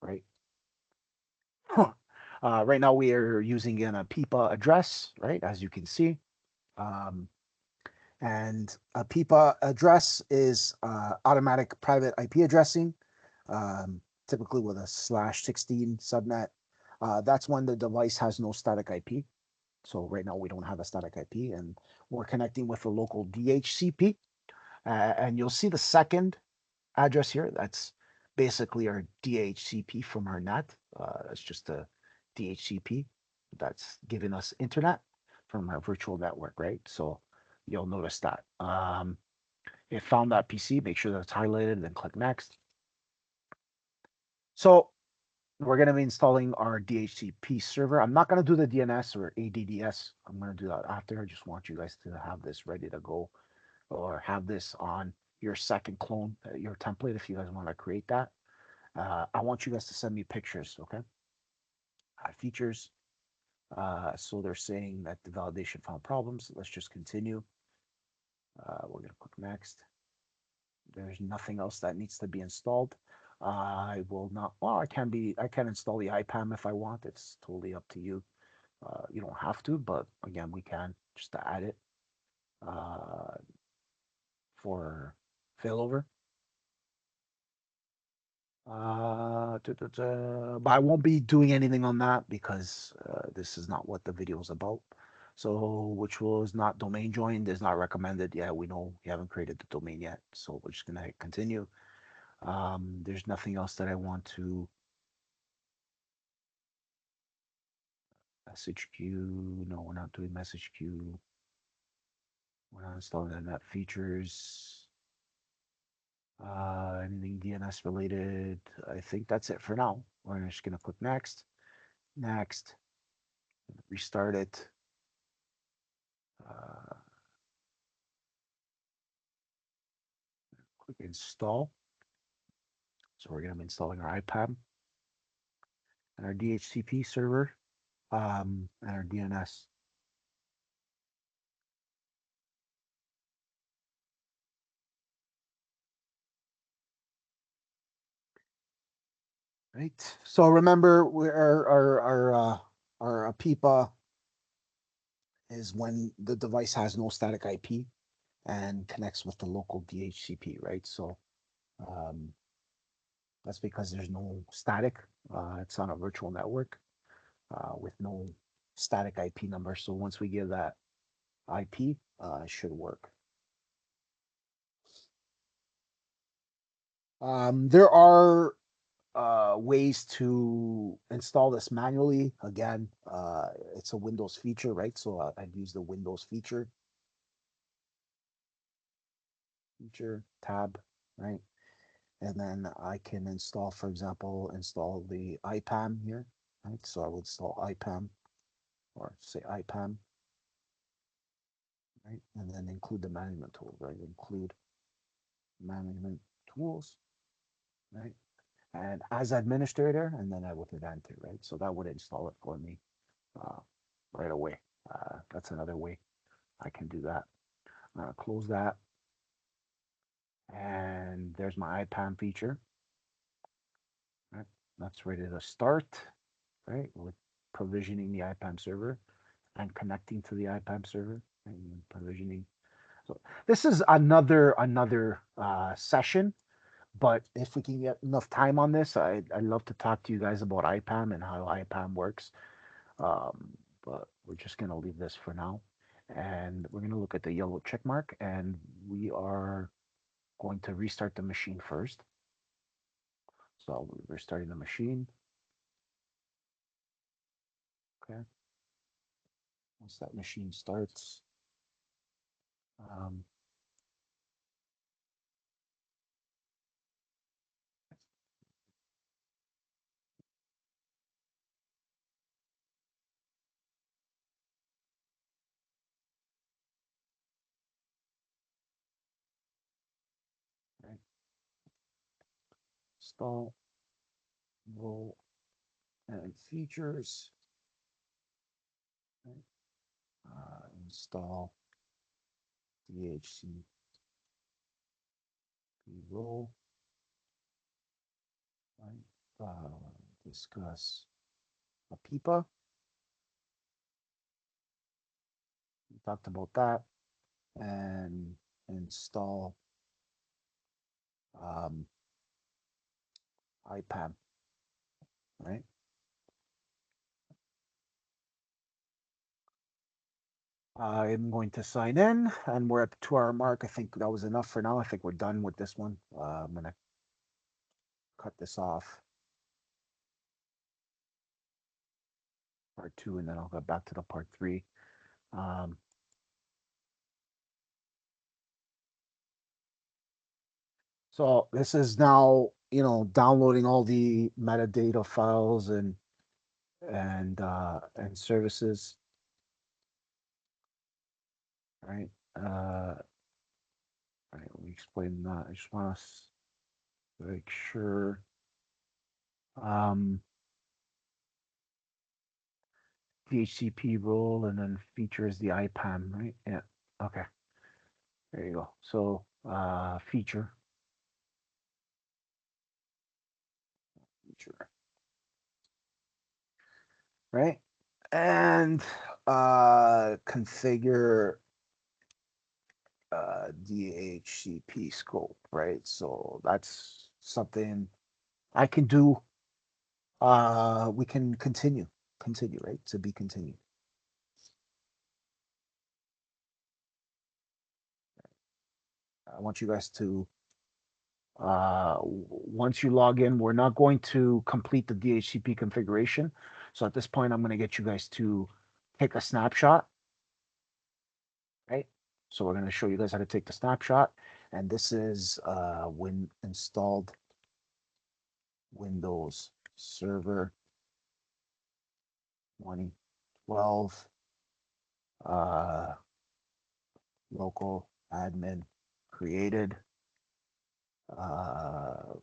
right? Right now we are using a PIPA address, right? As you can see. And a PIPA address is automatic private IP addressing, typically with a /16 subnet. That's when the device has no static IP. So right now we don't have a static IP, and we're connecting with a local DHCP. And you'll see the second address here. That's basically our DHCP from our net. It's just a DHCP that's giving us internet from our virtual network, right? So you'll notice that. It found that PC, make sure that it's highlighted, then click next. So we're going to be installing our DHCP server. I'm not going to do the DNS or ADDS. I'm going to do that after. I just want you guys to have this ready to go, or have this on your second clone, your template, if you guys want to create that. I want you guys to send me pictures, okay? Features. So they're saying that the validation found problems. Let's just continue. We're going to click next. There's nothing else that needs to be installed. I will not. Well, I can install the IPAM if I want. It's totally up to you. You don't have to, but again, we can just to add it for failover. But I won't be doing anything on that because this is not what the video is about. So, which was not domain joined is not recommended. Yeah, we know we haven't created the domain yet, so we're just gonna hit continue. There's nothing else that I want to message queue. No, we're not doing message queue. We're not installing the net features. Anything DNS related. I think that's it for now. We're just gonna click next. Next. Restart it. click install. So we're going to be installing our IPAM and our DHCP server and our DNS. Right. So remember, our APIPA is when the device has no static IP and connects with the local DHCP, right? So um, that's because there's no static. It's on a virtual network with no static IP number. So once we give that IP, it should work. There are ways to install this manually. Again, it's a Windows feature, right? So I'd use the Windows feature tab, right? And then I can install, for example, install the IPAM here, right? So I would install IPAM or say IPAM, right? And then include the management tools, right? Include management tools, right? And as administrator, and then I would hit enter, right? So that would install it for me uh, right away. That's another way I can do that. Close that. And there's my IPAM feature, right? That's ready to start, right? With provisioning the IPAM server and connecting to the IPAM server and provisioning. So this is another session, but if we can get enough time on this, I'd love to talk to you guys about IPAM and how IPAM works. But we're just going to leave this for now. And we're going to look at the yellow check mark, and we are going to restart the machine first. So we're starting the machine. Okay. Once that machine starts, um, right, install role and features. Right, install DHCP role. Right, discuss APIPA. We talked about that. And install um, IPAM, right? I'm going to sign in, and we're at the 2-hour mark. I think that was enough for now. I think we're done with this one. I'm going to cut this off, part 2, and then I'll go back to the part 3. So this is now, downloading all the metadata files and services, right? Right, let me explain that. I just want to make sure. DHCP role and then features the IPAM, right? Yeah. Okay. There you go. So feature, right? And configure DHCP scope, right? So that's something I can do. We can continue, right? To be continued. I want you guys to once you log in, we're not going to complete the DHCP configuration. So at this point, I'm going to get you guys to take a snapshot, right? So we're going to show you guys how to take the snapshot. And this is when installed Windows Server 2012 local admin created uh,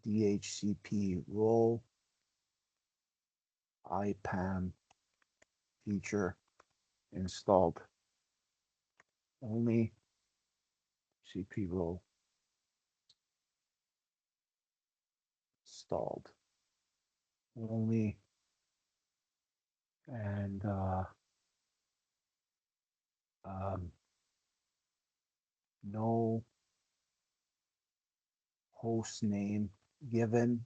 DHCP role IPAM feature installed. Only CP role installed. Only and um, no host name given,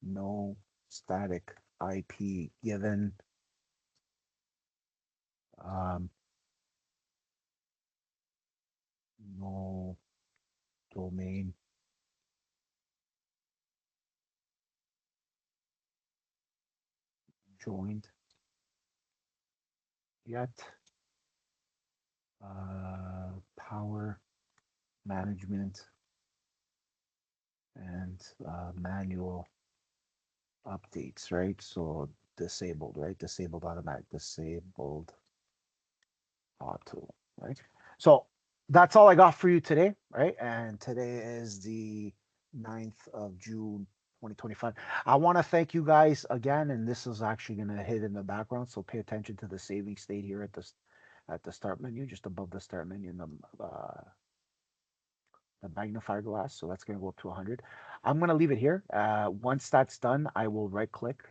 no static IP given, um, no domain joined yet, power management and manual updates, right? So disabled, right? Disabled automatic, disabled auto, right? So that's all I got for you today, right? And today is the 9th of June, 2025. I want to thank you guys again, and this is actually going to hit in the background, so pay attention to the saving state here at the start menu, just above the start menu in the magnifier glass. So that's going to go up to 100. I'm going to leave it here. Once that's done, I will right click.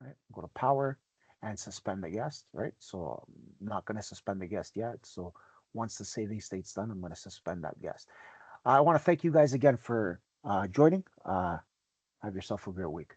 Right? Go to power and suspend the guest, right? So I'm not going to suspend the guest yet. So once the saving state's done, I'm going to suspend that guest. I want to thank you guys again for joining. Have yourself a great week.